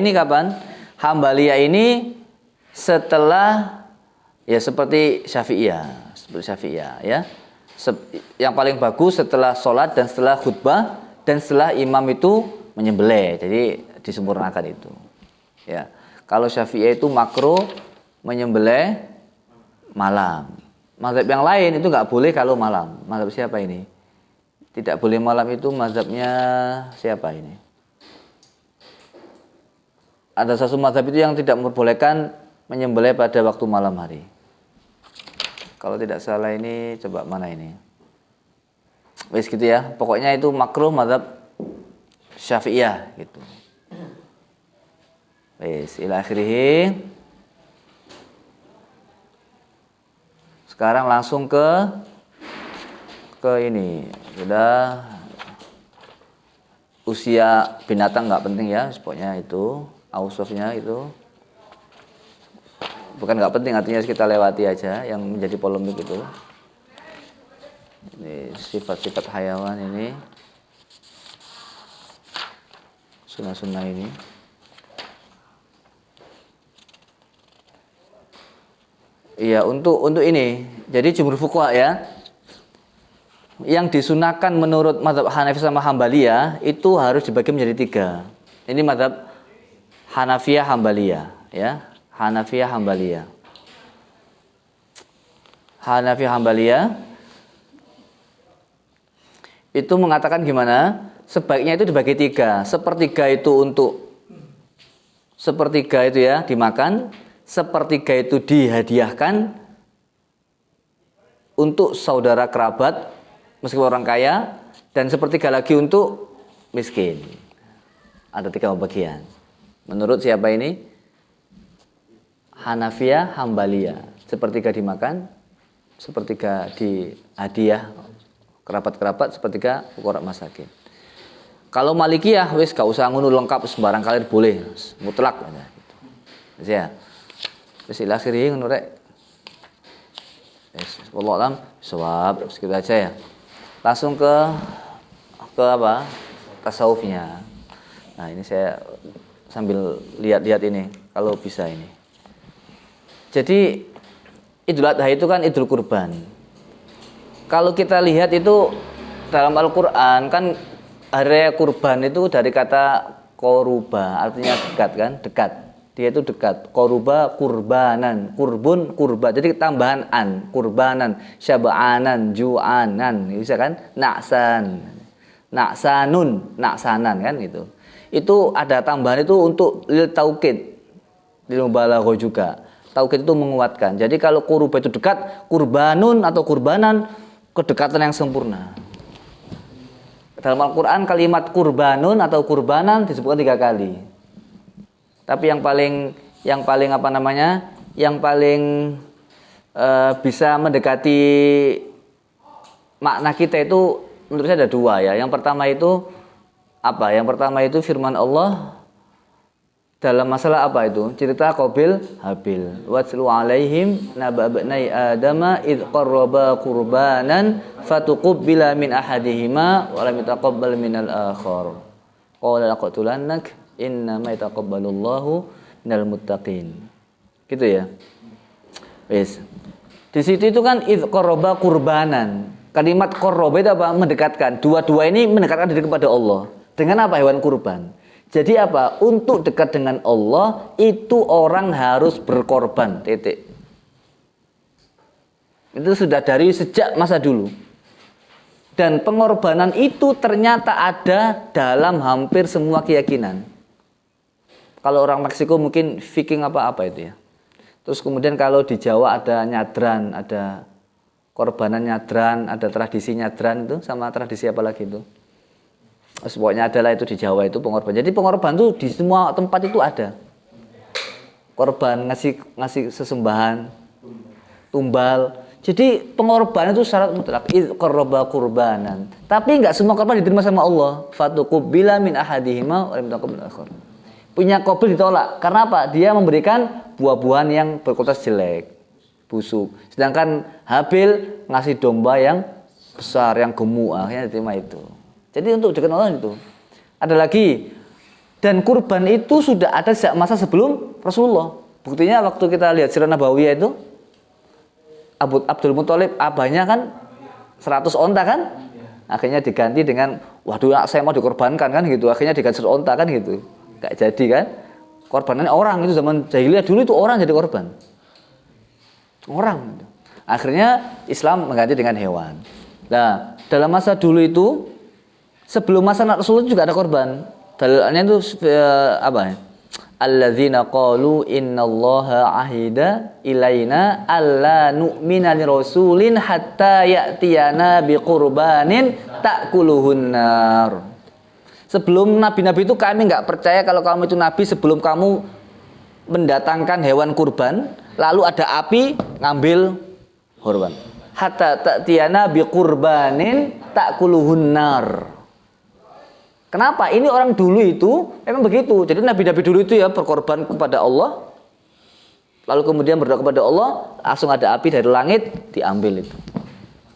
[SPEAKER 1] ini kapan? Hambaliyah ini setelah ya seperti Syafi'iyah ya. Yang paling bagus setelah sholat dan setelah khutbah dan setelah imam itu menyembelih. Jadi disempurnakan itu. Ya. Kalau Syafi'iyah itu makruh menyembelih malam. Mazhab yang lain itu nggak boleh kalau malam. Mazhab siapa ini? Tidak boleh malam itu mazhabnya siapa ini? Ada satu mazhab itu yang tidak memperbolehkan menyembelih pada waktu malam hari. Kalau tidak salah ini coba mana ini? Wis gitu ya. Pokoknya itu makruh mazhab Syafi'iyah gitu. Wis, ila akhirih. Sekarang langsung ke ini. Sudah usia binatang nggak penting ya, pokoknya itu ausofnya itu bukan nggak penting, artinya kita lewati aja yang menjadi polemik itu. Ini sifat-sifat hayawan ini, sunnah-sunnah ini. Iya, untuk ini. Jadi jumhur fuqaha ya, yang disunahkan menurut mazhab Hanafi sama Hambaliyah itu harus dibagi menjadi 3. Ini mazhab Hanafiyah Hambaliyah ya. Hanafiyah Hambaliyah. Hanafiyah Hambaliyah itu mengatakan gimana? Sebaiknya itu dibagi 3. Sepertiga itu ya dimakan, sepertiga itu dihadiahkan untuk saudara kerabat meskipun orang kaya, dan sepertiga lagi untuk miskin. Ada 3 pembagian. Menurut siapa ini? Hanafiyah Hambaliyah. Sepertiga dimakan, sepertiga di hadiah kerabat-kerabat, sepertiga fuqara masakin. Kalau Malikiyah wis gak usah ngono lengkap, sembarang kali boleh, mutlak aja gitu. Wis ya. Wis ila akhirih ngono rek. Wis wallahu alam bisawab, segitu aja ya. Langsung ke apa? Tasawufnya. Nah, ini saya sambil lihat-lihat ini kalau bisa ini. Jadi Idul Adha itu kan Idul Kurban. Kalau kita lihat itu dalam Al-Qur'an kan hari kurban itu dari kata koruba, artinya dekat kan, dekat. Dia itu dekat. Koruba kurbanan, kurbun kurba. Jadi tambahan an, kurbanan, syaba'anan, ju'anan, bisa kan? Naksan. Naksanun, naksanan kan gitu. Itu ada tambahan itu untuk lil taukid. Lil mubalaghah juga. Taukid itu menguatkan. Jadi kalau kurba itu dekat, kurbanun atau kurbanan, kedekatan yang sempurna. Dalam Al-Quran kalimat kurbanun atau kurbanan disebutkan 3 kali. Tapi yang paling apa namanya? Yang paling bisa mendekati makna kita itu menurut saya ada 2 ya. Yang pertama itu apa? Yang pertama itu firman Allah dalam masalah apa itu? Cerita Qabil Habil. Watlu alaihim naba abnai adama id qarraba qurbanan fatuqbila min ahadihima wa lam yataqabbal minal akhar. Qala laqatulannak innama yataqabbalullahu minal muttaqin. Gitu ya. Wis. Di situ itu kan id qarraba qurbanan. Kalimat qarraba itu apa? Mendekatkan. Dua-dua ini mendekatkan diri kepada Allah. Dengan apa? Hewan kurban. Jadi apa? Untuk dekat dengan Allah itu orang harus berkorban. Titik. Itu sudah dari sejak masa dulu. Dan pengorbanan itu ternyata ada dalam hampir semua keyakinan. Kalau orang Meksiko mungkin Viking apa itu ya. Terus kemudian kalau di Jawa ada nyadran, ada korbanan nyadran, ada tradisi nyadran itu, sama tradisi apa lagi itu? Pokoknya adalah itu di Jawa itu pengorban. Jadi pengorban itu di semua tempat itu ada. Korban ngasih sesembahan, tumbal. Jadi pengorban itu syarat mutlak. Qarraba qurbanan. Tapi enggak semua korban diterima sama Allah. Fatuqbila min ahadihima wa lam taqabbal akhar. Punya qabil ditolak. Karena apa? Dia memberikan buah-buahan yang berkualitas jelek, busuk. Sedangkan Habil ngasih domba yang besar, yang gemuk, akhirnya diterima itu. Jadi untuk dekat Allah itu. Ada lagi. Dan kurban itu sudah ada sejak masa sebelum Rasulullah. Buktinya waktu kita lihat Sirah Nabawiyah itu, Abdul Muthalib abahnya kan 100 onta kan? Akhirnya diganti dengan, waduh saya mau dikorbankan kan gitu. Akhirnya diganti 100 onta kan gitu. Gak jadi kan? Korbanannya orang itu zaman jahiliyah dulu itu orang jadi korban. Orang. Akhirnya Islam mengganti dengan hewan. Nah, dalam masa dulu itu sebelum masa Rasulullah juga ada korban. Dalilnya itu apa ya? Alladzina qalu innallaha ahida ilaina alla nu'mina lirasulin hatta ya'tiyana biqurbanin ta'kuluhun nar. Sebelum nabi-nabi itu kami nggak percaya kalau kamu itu nabi sebelum kamu mendatangkan hewan kurban, lalu ada api ngambil kurban. Hatta ta'tiyana biqurbanin ta'kuluhun nar. Kenapa? Ini orang dulu itu memang begitu. Jadi nabi-nabi dulu itu ya berkorban kepada Allah. Lalu kemudian berdoa kepada Allah, langsung ada api dari langit diambil itu.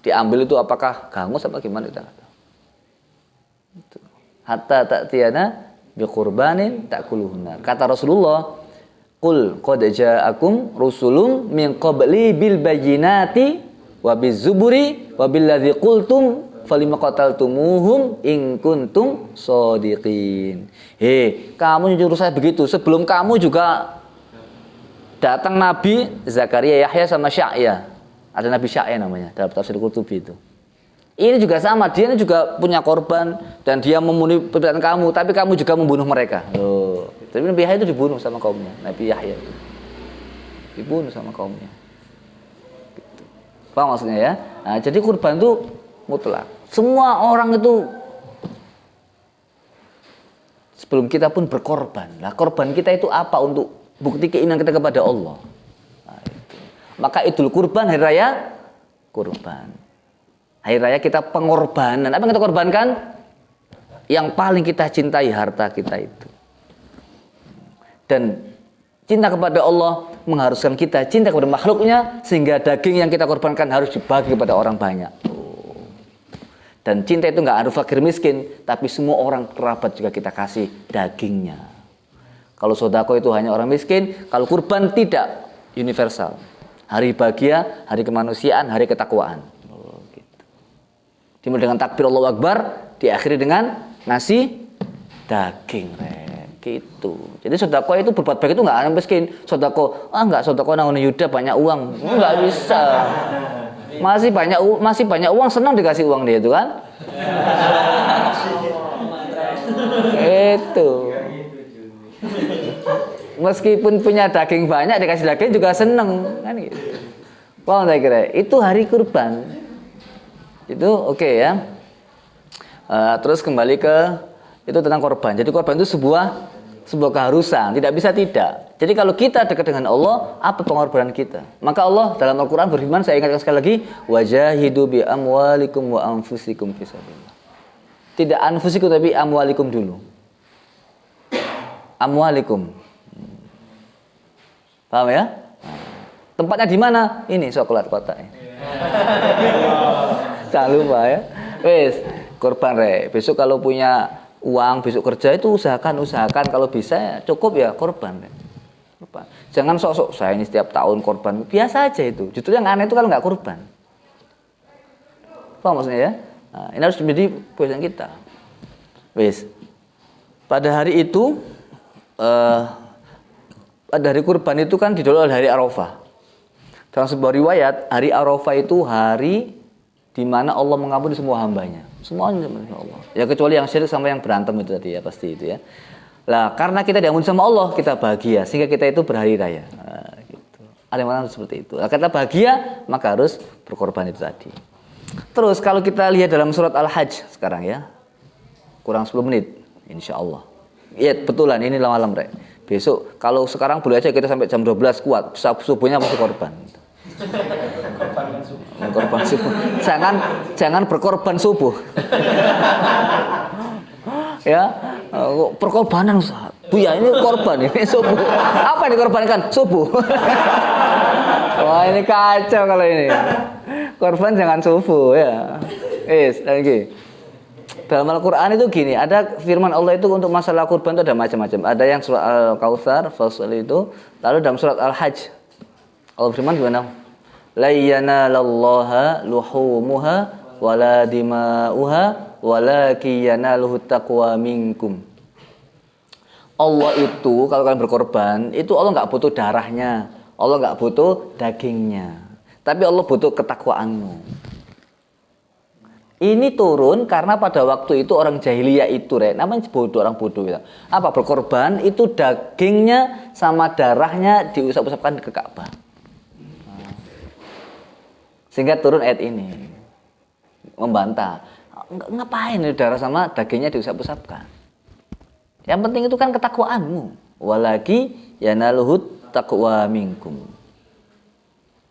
[SPEAKER 1] Diambil itu apakah hangus apa gimana kita nggak tahu. Hatta ta'tiyana biqurbanin ta'kuluhun nar. Kata Rasulullah, "Qul qad ja'akum rusulun min qabli bil bayyinati wa bizuburi wa billadzi qultum falima qataltumuhum in kuntum shadiqin." Kamu nyuruh saya begitu. Sebelum kamu juga datang Nabi Zakaria, Yahya sama Sya'ya. Ada Nabi Sya'ya namanya dalam tafsir Qurtubi itu. Ini juga sama, dia juga punya korban dan dia memenuhi permintaan kamu, tapi kamu juga membunuh mereka. Loh. Tapi Nabi Yahya itu dibunuh sama kaumnya. Nabi Yahya itu dibunuh sama kaumnya. Gitu. Paham maksudnya ya? Nah, jadi kurban itu mutlak. Semua orang itu sebelum kita pun berkorban. Nah, korban kita itu apa untuk bukti keimanan kita kepada Allah. Nah, itu. Maka Idul Kurban, hari raya kurban. Hari raya kita pengorbanan. Apa yang kita korbankan? Yang paling kita cintai harta kita itu. Dan cinta kepada Allah mengharuskan kita cinta kepada makhluknya, sehingga daging yang kita korbankan harus dibagi kepada orang banyak. Dan cinta itu nggak harus fakir miskin, tapi semua orang kerabat juga kita kasih dagingnya. Kalau sodako itu hanya orang miskin, kalau kurban tidak, universal. Hari bahagia, hari kemanusiaan, hari ketakwaan. Gitu. Dimulai dengan takbir Allahu Akbar, diakhiri dengan nasi daging. Gitu. Jadi sodako itu berbuat baik itu nggak orang miskin. Sodako, nggak sodako nang Yuda banyak uang, nggak bisa. Masih banyak uang, senang dikasih uang dia itu kan? Itu. Meskipun punya daging banyak dikasih daging juga seneng kan gitu. Paham saya kira? Itu hari kurban. Itu oke ya. Terus kembali ke itu tentang korban. Jadi korban itu sebuah keharusan, tidak bisa tidak. Jadi kalau kita dekat dengan Allah, apa pengorbanan kita? Maka Allah dalam Al-Qur'an berfirman, saya ingatkan sekali lagi, wajahidu bi amwalikum wa anfusikum fisabilillah. Tidak anfusikum tapi amwalikum dulu. Amwalikum. Paham ya? Tempatnya di mana? Ini Sokolat Kota. Jangan lupa ya. Wes, korban besok kalau punya uang, besok kerja itu usahakan kalau bisa ya, cukup ya korban. Jangan sok-sok saya ini setiap tahun korban. Biasa aja itu. Justru yang aneh itu kalau nggak korban. Paham maksudnya ya? Nah, ini harus menjadi kebiasaan kita. Wes. Pada hari itu pada hari kurban itu kan didahului hari Arafah. Dalam sebuah riwayat, hari Arafah itu hari di mana Allah mengampuni semua hambanya. Semuanya Allah. Ya kecuali yang syirik sama yang berantem itu tadi ya, pasti itu ya. Lah, karena kita diampuni sama Allah, kita bahagia sehingga kita itu berhari raya. Nah, gitu. Ada yang mana seperti itu. Nah, kita bahagia, maka harus berkorban itu tadi. Terus kalau kita lihat dalam surat Al-Hajj sekarang ya. Kurang 10 menit insyaallah. Iya, betulan ini malam, Rek. Besok kalau sekarang boleh aja kita sampai jam 12 kuat. Subuhnya masih korban. Korban subuh. Jangan berkorban subuh. Ya, perkorbanan Ustaz. Buya ini korban ini subuh. Apa yang dikorbankan? Subuh. Wah, ini kacau kalau ini. Korban jangan subuh ya. Lagi. Dalam Al-Qur'an itu gini, ada firman Allah itu untuk masalah kurban itu ada macam-macam. Ada yang surat Al-Kautsar, fasal itu, lalu dalam surat Al-Hajj. Allah firman gimana? La yanalallaha luhumuha wala dima'uha walakin yanaluhu taqwa minkum. Allah itu kalau kalian berkorban, itu Allah enggak butuh darahnya, Allah enggak butuh dagingnya. Tapi Allah butuh ketakwaanmu. Ini turun karena pada waktu itu orang jahiliyah itu, namanya bodoh, orang bodoh itu. Apa berkorban itu dagingnya sama darahnya diusap-usapkan ke Ka'bah. Sehingga turun ayat ini membantah. Ngapain darah sama dagingnya diusap-usapkan? Yang penting itu kan ketakwaanmu. Walaki yanaluhut taqwa minkum.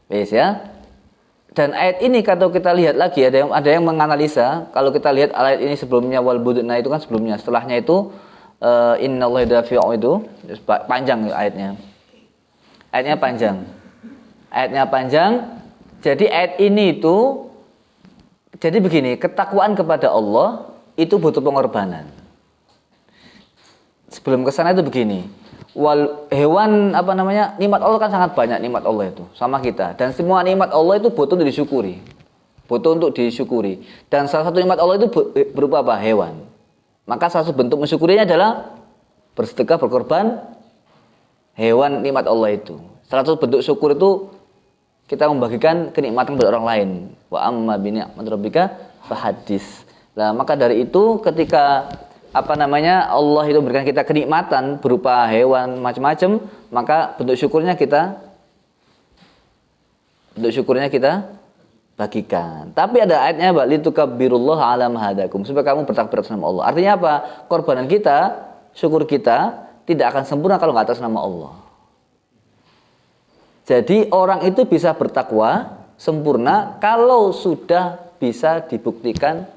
[SPEAKER 1] Wes ya. Dan ayat ini kalau kita lihat lagi ada yang menganalisa, kalau kita lihat ayat ini sebelumnya wal budna itu kan sebelumnya, setelahnya itu innallaha dafi'u itu panjang ayatnya. Ayatnya panjang. Ayatnya panjang. Jadi ayat ini itu jadi begini, ketakwaan kepada Allah itu butuh pengorbanan. Sebelum ke sana itu begini. Nikmat Allah kan sangat banyak nikmat Allah itu sama kita, dan semua nikmat Allah itu butuh untuk disyukuri. Butuh untuk disyukuri. Dan salah satu nikmat Allah itu berupa apa? Hewan. Maka salah satu bentuk mensyukurinya adalah bersedekah, berkorban hewan nikmat Allah itu. Salah satu bentuk syukur itu kita membagikan kenikmatan kepada orang lain. Wa amma bi ni'mati rabbika fahadits. Nah, maka dari itu ketika Allah itu memberikan kita kenikmatan berupa hewan macam-macam, maka bentuk syukurnya kita bagikan. Tapi ada ayatnya litukabbirullaha ala ma hadakum, supaya kamu bertakbir atas nama Allah. Artinya apa? Korbanan kita, syukur kita tidak akan sempurna kalau nggak atas nama Allah. Jadi orang itu bisa bertakwa sempurna kalau sudah bisa dibuktikan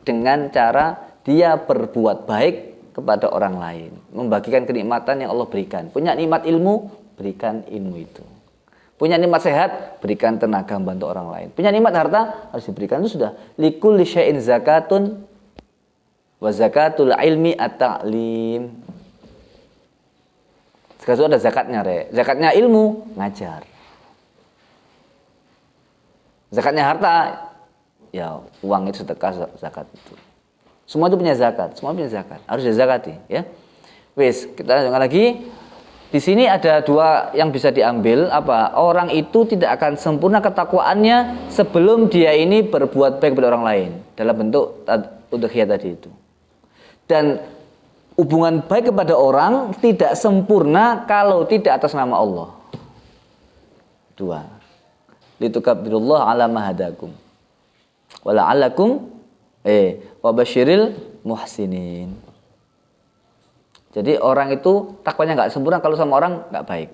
[SPEAKER 1] dengan cara dia berbuat baik kepada orang lain, membagikan kenikmatan yang Allah berikan. Punya nikmat ilmu, berikan ilmu itu. Punya nikmat sehat, berikan tenaga membantu orang lain. Punya nikmat harta, harus diberikan. Itu sudah. Likulli syai'in zakatun wa zakatul ilmi at-ta'lim. Sekarang ada zakatnya, zakatnya ilmu, ngajar. Zakatnya harta, ya uang itu sedekah, zakat itu. Semua itu punya zakat, harus dizakati, ya. Wes, kita lanjutkan lagi. Di sini ada dua yang bisa diambil, apa? Orang itu tidak akan sempurna ketakwaannya sebelum dia ini berbuat baik kepada orang lain dalam bentuk udhiyah tadi itu. Dan hubungan baik kepada orang tidak sempurna kalau tidak atas nama Allah. Dua. Litukabbirullaha ala ma hadakum wa la'allakum wa basyiril muhsinin. Jadi orang itu takwanya nggak sempurna kalau sama orang nggak baik.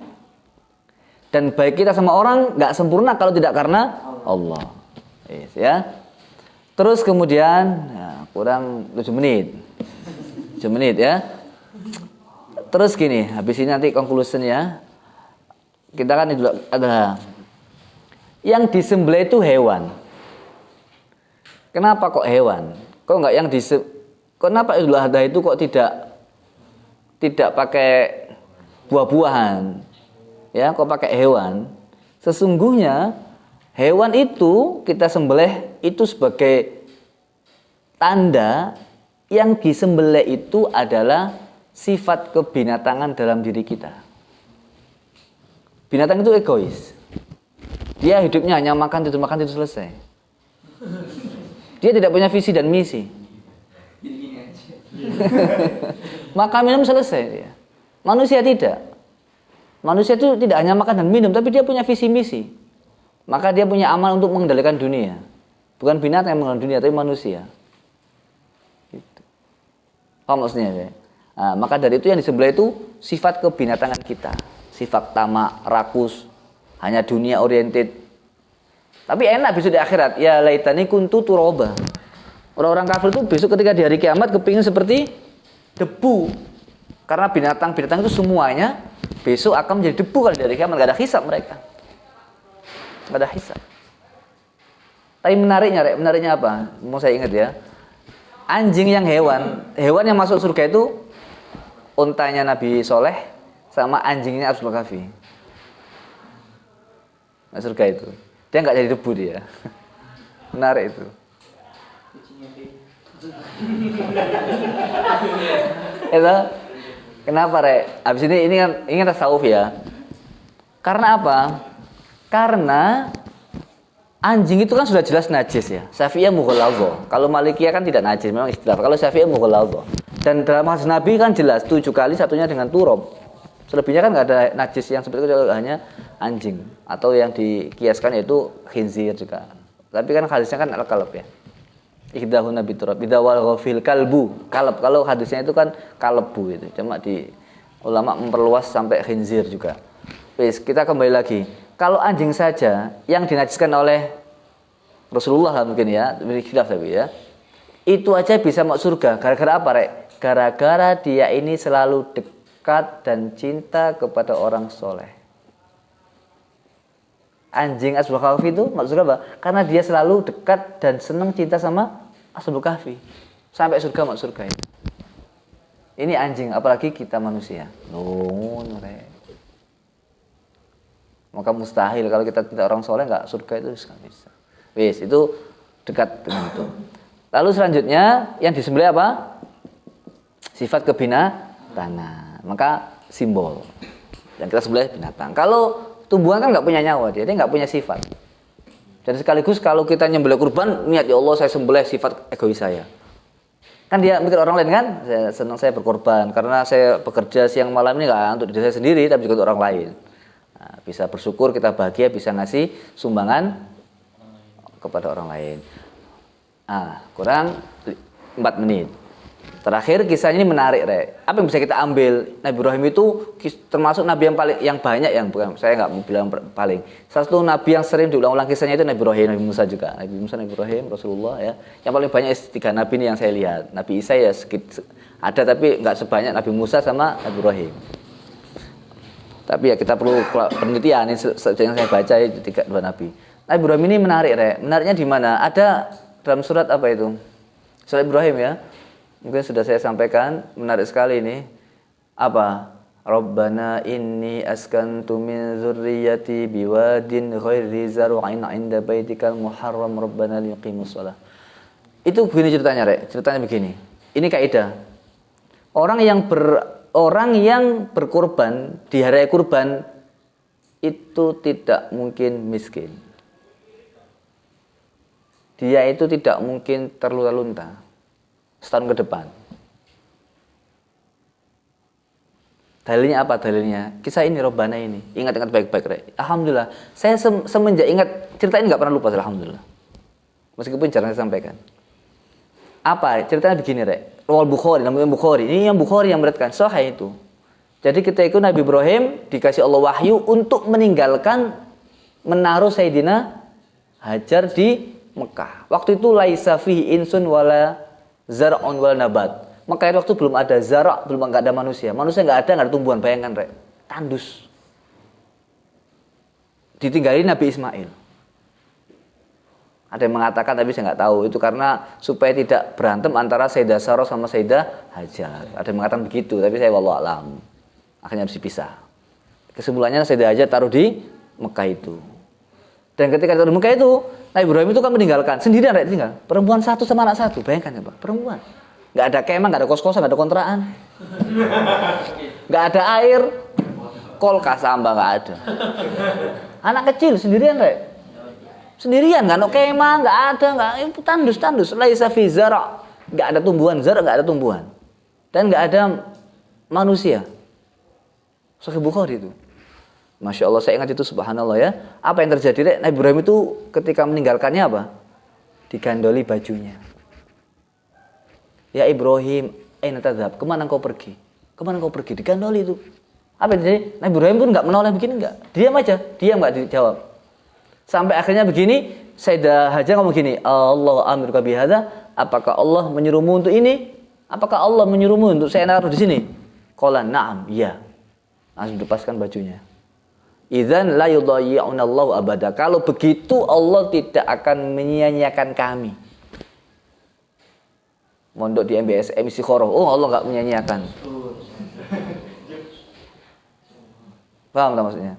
[SPEAKER 1] Dan baik kita sama orang nggak sempurna kalau tidak karena Allah. Ya. Terus kemudian kurang 7 menit. 7 menit ya. Terus gini, habis ini nanti conclusion ya. Kita kan itu adalah yang disembelih itu hewan. Kenapa kok hewan? Kok enggak yang kenapa Idul Adha itu kok tidak pakai buah-buahan? Ya, kok pakai hewan? Sesungguhnya hewan itu kita sembelih itu sebagai tanda yang disembelih itu adalah sifat kebinatangan dalam diri kita. Binatang itu egois. Dia hidupnya hanya makan, tidur, selesai. Dia tidak punya visi dan misi. Makan minum selesai dia. Manusia tidak. Manusia itu tidak hanya makan dan minum, tapi dia punya visi misi. Maka dia punya amal untuk mengendalikan dunia. Bukan binatang yang mengendalikan dunia, tapi manusia. Gitu. Paham maksudnya ya? Nah, maka dari itu yang disembelih itu sifat kebinatangan kita. Sifat tamak, rakus, hanya dunia oriented. Tapi enak besok di akhirat. Ya laitani kuntu turaba. Orang-orang kafir itu besok ketika di hari kiamat kepingin seperti debu. Karena binatang-binatang itu semuanya besok akan menjadi debu kalau di hari kiamat. Gak ada hisab mereka. Gak ada hisab. Tapi menariknya apa? Mau saya ingat ya. Anjing yang hewan yang masuk surga itu untanya Nabi Soleh sama anjingnya Abdul Kafi. Masuk surga itu. Dia nggak jadi debu dia. Menarik itu. Itu kenapa Abis ini kan tasawuf ya. Karena apa? Karena anjing itu kan sudah jelas najis ya. Syafi'iyah mughalladhah. Kalau Malikiyah kan tidak najis, memang istilah. Kalau Syafi'iyah mughalladhah. Dan dalam hadis Nabi kan jelas 7 kali satunya dengan turab. Selebihnya kan nggak ada najis yang seperti itu, hanya anjing atau yang dikiaskan yaitu khinzir juga. Tapi kan hadisnya kan al-kalb ya. Ihdahuna biturab. Idawal ghafil kalbu. Kalb. Kalau hadisnya itu kan kalbu itu. Cuma di ulama memperluas sampai khinzir juga. Wis, kita kembali lagi. Kalau anjing saja yang dinajiskan oleh Rasulullah lah mungkin ya, khilaf tapi ya. Itu aja bisa masuk surga. Gara-gara apa, Rek? Gara-gara dia ini selalu dekat dan cinta kepada orang soleh. Anjing Ashabul Kahfi itu masuk surga apa? Karena dia selalu dekat dan senang cinta sama Ashabul Kahfi. Sampai surga masuk surga ini. Ini anjing, apalagi kita manusia. Ngono, Rek. Maka mustahil kalau kita tidak orang soleh nggak surga itu nggak bisa. Wis, itu dekat dengan itu. Lalu selanjutnya yang disembelih apa? Sifat kebinatangan. Maka simbol. Yang kita sembelih binatang. Kalau tumbuhan kan nggak punya nyawa, dia nggak punya sifat. Dan sekaligus kalau kita nyembelih kurban, niat ya Allah saya sembelih sifat egois saya. Kan dia mikir orang lain kan, saya senang saya berkorban karena saya bekerja siang malam ini nggak untuk diri saya sendiri tapi juga untuk orang lain. Nah, bisa bersyukur, kita bahagia, bisa ngasih sumbangan kepada orang lain. Kurang 4 menit. Terakhir kisahnya ini menarik, Rek. Apa yang bisa kita ambil? Nabi Ibrahim itu termasuk nabi yang banyak yang bukan saya nggak bilang paling. Salah satu nabi yang sering diulang-ulang kisahnya itu Nabi Ibrahim, Nabi Musa juga. Nabi Musa, Nabi Ibrahim, Rasulullah ya. Yang paling banyak 3 nabi ini yang saya lihat. Nabi Isa ya ada tapi nggak sebanyak Nabi Musa sama Nabi Ibrahim. Tapi ya kita perlu penelitian ini yang saya baca itu 2 nabi. Nabi Ibrahim ini menarik, Rek. Menariknya di mana? Ada dalam surat apa itu? Surat Ibrahim ya. Mungkin sudah saya sampaikan, menarik sekali ini. Apa? Rabbana inni askantu min dzurriyyati biwadin ghairi zar'in 'inda baitikal muharram rabbana liqimus shalah. Itu begini ceritanya, Rek. Ceritanya begini. Ini kaidah. Orang yang berkorban di hari kurban itu tidak mungkin miskin. Dia itu tidak mungkin terlunta-lunta setahun ke depan. Dalilnya apa dalilnya? Kisah ini Robbana ini. Ingat-ingat baik-baik, Rek. Alhamdulillah. Saya semenjak ingat cerita ini nggak pernah lupa, alhamdulillah. Meskipun jarang saya sampaikan. Apa? Ceritanya begini, Rek. Rawal Bukhari, namanya Bukhari. Ini yang Bukhari yang meriwayatkan sahih itu. Jadi ketika itu Nabi Ibrahim dikasih Allah wahyu untuk meninggalkan menaruh Sayyidina Hajar di Mekah. Waktu itu laisa fihi insun wala zar'un wala nabat. Mekah itu waktu belum ada zara', belum enggak ada manusia. Manusia enggak ada tumbuhan, bayangkan, Rek. Tandus. Ditinggalin Nabi Ismail. Ada yang mengatakan tapi saya enggak tahu itu karena supaya tidak berantem antara Sayyidah Sarah sama Sayyidah Hajar. Ada yang mengatakan begitu, tapi saya wallahu alam. Akhirnya harus dipisah. Kesimpulannya Sayyidah Hajar taruh di Mekah itu. Dan ketika taruh di Mekah itu Nabi Ibrahim itu kan meninggalkan sendirian, Rek, tinggal. Perempuan 1 sama anak 1, bayangkan ya, Pak. Perempuan. Enggak ada kemah, enggak ada kos-kosan, enggak ada kontrakan. Enggak ada air. Kolkas tambah enggak ada. Anak kecil sendirian, Rek. Sendirian, enggak ada kemah, enggak ada, enggak tandus. Laisa fi zara'. Enggak ada tumbuhan, zara' enggak ada tumbuhan. Dan enggak ada manusia. Sahih Bukhari itu. Masya Allah, saya ingat itu, subhanallah ya. Apa yang terjadi, Rek? Nabi Ibrahim itu ketika meninggalkannya apa? Digandoli bajunya. Ya Ibrahim, aina tadhhab? Kemana engkau pergi? Kemana engkau pergi? Digandoli itu. Apa yang terjadi? Nabi Ibrahim pun enggak menoleh begini, enggak. Diam aja, diam enggak dijawab. Sampai akhirnya begini, Sayyidah Hajar ngomong gini, Allah amiruka bihadza, apakah Allah menyuruhmu untuk ini? Apakah Allah menyuruhmu untuk saya naruh di sini? Qala na'am, iya. Langsung lepaskan bajunya. Idzan la yudayyi'unallahu abada. Kalau begitu Allah tidak akan menyia-nyiakan kami. Mondok di MBSM Istikharah. Oh, Allah enggak menyia-nyiakan. Paham tak maksudnya?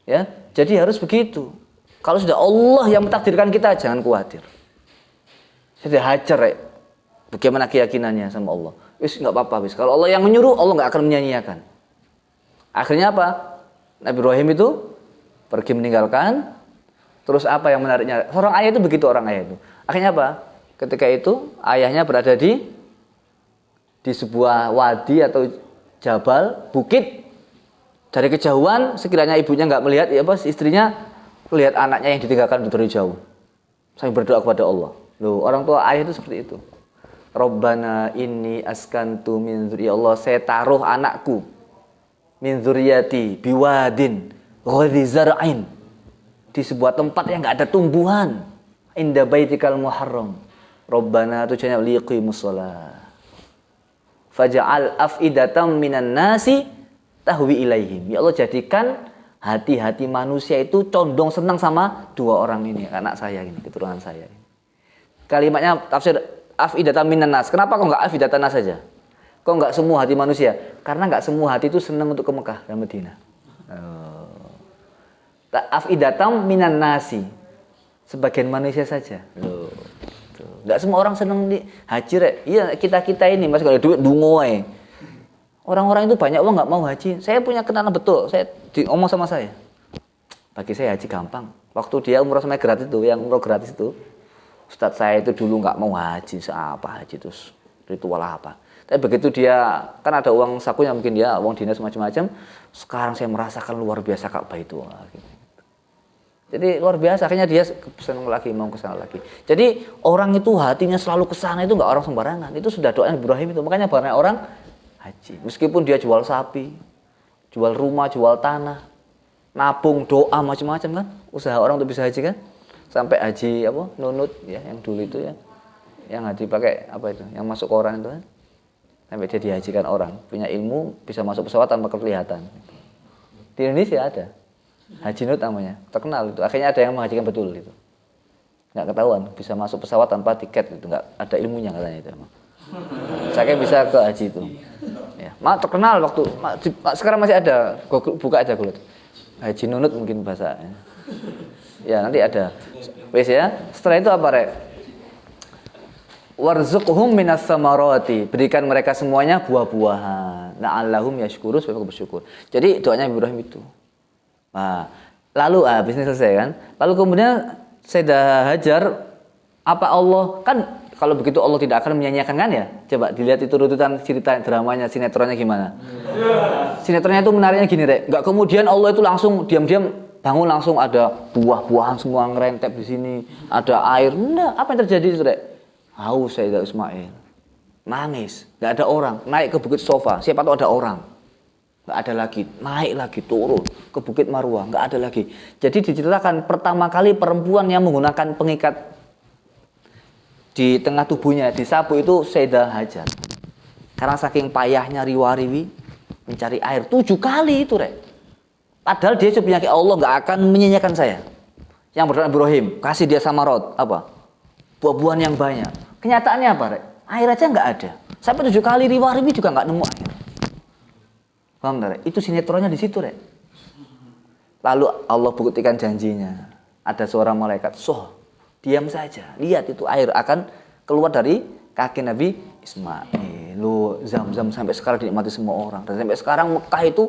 [SPEAKER 1] Ya, jadi harus begitu. Kalau sudah Allah yang mentakdirkan kita, jangan khawatir. Sudah Hajar, Rek. Bagaimana keyakinannya sama Allah? Wis enggak apa-apa, wis. Kalau Allah yang menyuruh, Allah enggak akan menyia-nyiakan. Akhirnya apa? Nabi Ibrahim itu pergi meninggalkan. Terus apa yang menariknya? Seorang ayah itu begitu, orang ayah itu. Akhirnya apa? Ketika itu ayahnya berada di sebuah wadi atau jabal, bukit. Dari kejauhan, sekiranya ibunya nggak melihat, ya istrinya melihat anaknya yang ditinggalkan dari jauh. Sambil berdoa kepada Allah. Loh, orang tua ayah itu seperti itu. Rabbana inni askantu min dzurriyyati, ya Allah, saya taruh anakku min dzurriyyati biwadin ghairi zar'ain, di sebuah tempat yang enggak ada tumbuhan, inda baitikal muharram. Rabbana tujuannya liqimus shalah. Faj'al af'idatam minan nasi tahwi ilaihim. Ya Allah, jadikan hati-hati manusia itu condong senang sama dua orang ini, anak saya ini, keturunan saya ini. Kalimatnya tafsir afidatan minan nas. Kenapa kok enggak afidatan nas saja? Kok enggak semua hati manusia? Karena enggak semua hati itu senang untuk ke Mekah dan Madinah. Afidatan minan nasi. Sebagian manusia saja. Loh. Enggak semua orang senang di haji, Rek. Iya, kita ini Mas, kalau ada duit dungo ae. Orang-orang itu banyak uang enggak mau haji. Saya punya kenalan betul. Saya ngomong sama saya. Bagi saya haji gampang. Waktu dia umroh sama gratis itu, yang umroh gratis itu, Ustadz saya itu dulu nggak mau haji, apa haji terus ritual apa. Tapi begitu dia, kan ada uang sakunya mungkin dia, uang dinas macam-macam. Sekarang saya merasakan luar biasa Ka'bah itu. Gitu. Jadi luar biasa, akhirnya dia senang lagi, mau ke sana lagi. Jadi orang itu hatinya selalu ke sana itu nggak orang sembarangan. Itu sudah doa Ibrahim itu. Makanya banyak orang haji. Meskipun dia jual sapi, jual rumah, jual tanah, nabung, doa macam-macam kan. Usaha orang untuk bisa haji kan. Sampai haji apa nunut ya, yang dulu itu ya, yang haji pakai apa itu, yang masuk koran itu kan, sampai dia dihajikan orang, punya ilmu bisa masuk pesawat tanpa kelihatan. Di Indonesia ada haji nut namanya, terkenal itu. Akhirnya ada yang menghajikan betul itu, nggak ketahuan, bisa masuk pesawat tanpa tiket itu, nggak ada ilmunya katanya itu. Saya bisa ke haji itu, ya, terkenal waktu. Sekarang masih ada, buka aja Google, haji nunut mungkin bahasa. Ya nanti ada. Wes ya. Setelah itu apa, Rek? Warzuqhum minas samarati. Berikan mereka semuanya buah-buahan. La'allahum yashkurun, supaya mereka bersyukur. Jadi doanya Ibrahim itu. Nah, lalu bisnis selesai kan? Lalu kemudian Sayyidah Hajar, apa Allah kan kalau begitu Allah tidak akan menyanyiakan kan ya? Coba dilihat itu runutan cerita dramanya, sinetronnya gimana? Sinetronnya itu menariknya gini, Rek. Enggak kemudian Allah itu langsung diam-diam bangun langsung ada buah-buahan semua ngerentep di sini, ada air. Enggak, apa yang terjadi itu, Rek? Haus Sayyidah Ismail. Nangis, enggak ada orang, naik ke bukit Sofa, siapa tahu ada orang. Enggak ada lagi, naik lagi turun ke bukit Marwah, enggak ada lagi. Jadi diceritakan pertama kali perempuan yang menggunakan pengikat di tengah tubuhnya disapu itu Sayyidah Hajar. Karena saking payahnya riwa-riwi mencari air 7 kali itu, Rek. Padahal dia punya Allah nggak akan menyanyiakan saya. Yang berdoa Ibrahim, kasih dia samarot, apa? Buah-buahan yang banyak. Kenyataannya apa, Rek? Air aja nggak ada. Sampai 7 kali riwa-riwi juga nggak nemu air. Paham, Rek? Itu sinetronnya di situ, Rek. Lalu Allah buktikan janjinya. Ada seorang malaikat, diam saja. Lihat itu air akan keluar dari kaki Nabi Ismail. Loh, Zam-Zam sampai sekarang dinikmati semua orang. Dan sampai sekarang Mekah itu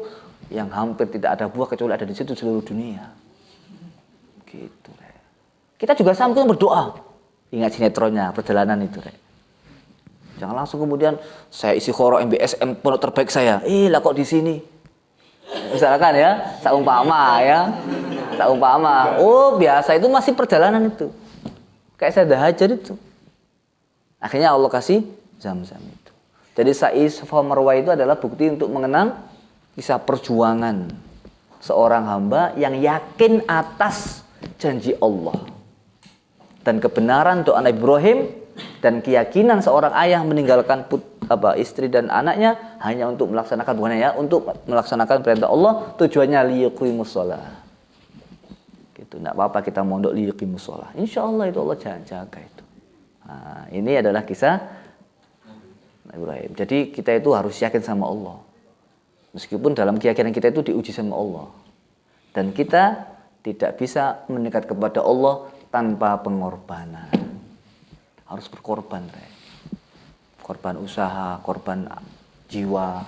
[SPEAKER 1] yang hampir tidak ada buah kecuali ada di situ seluruh dunia. Gitu, Rek. Kita juga sama berdoa. Ingat sinetronnya, perjalanan itu, Rek. Jangan langsung kemudian saya isi khoro MBSM pondok terbaik saya. Lah kok di sini? Misalkan ya, saumpama ya. Saumpama. Oh, biasa itu masih perjalanan itu. Kayak saya dah hajar itu. Akhirnya Allah kasih Zam-Zam itu. Jadi sa'i Safa Marwah itu adalah bukti untuk mengenang kisah perjuangan seorang hamba yang yakin atas janji Allah dan kebenaran doa Nabi Ibrahim dan keyakinan seorang ayah meninggalkan istri dan anaknya hanya untuk melaksanakan untuk melaksanakan perintah Allah, tujuannya liyaqimus shalah. Gitu, enggak apa-apa kita mondok liyaqimus shalah. Insyaallah itu Allah jaga itu. Nah, ini adalah kisah Nabi Ibrahim. Jadi kita itu harus yakin sama Allah. Meskipun dalam keyakinan kita itu diuji sama Allah. Dan kita tidak bisa mendekat kepada Allah tanpa pengorbanan. Harus berkorban, Rek. Korban usaha, korban jiwa.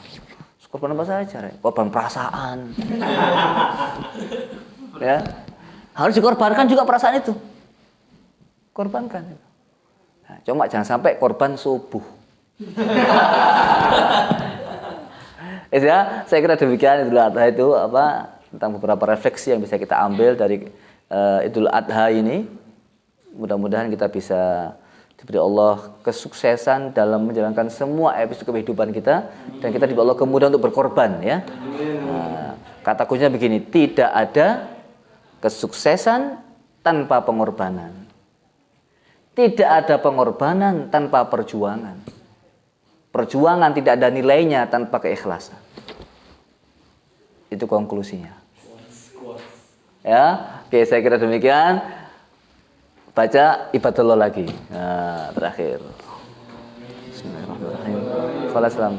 [SPEAKER 1] Korban apa saja, Rek? Korban perasaan. Ya. Harus dikorbankan juga perasaan itu. Korbankan. Nah, cuma jangan sampai korban subuh. Ya, saya kira demikian Idul Adha itu tentang beberapa refleksi yang bisa kita ambil dari Idul Adha ini. Mudah-mudahan kita bisa diberi Allah kesuksesan dalam menjalankan semua episode kehidupan kita, dan kita diberi Allah kemudahan untuk berkorban ya. Nah, kata kuncinya begini, tidak ada kesuksesan tanpa pengorbanan. Tidak ada pengorbanan tanpa perjuangan. Perjuangan tidak ada nilainya tanpa keikhlasan. Itu konklusinya. Ya, oke, saya kira demikian. Baca ibadullah lagi. Nah, terakhir. Bismillahirrahmanirrahim. Falassalam.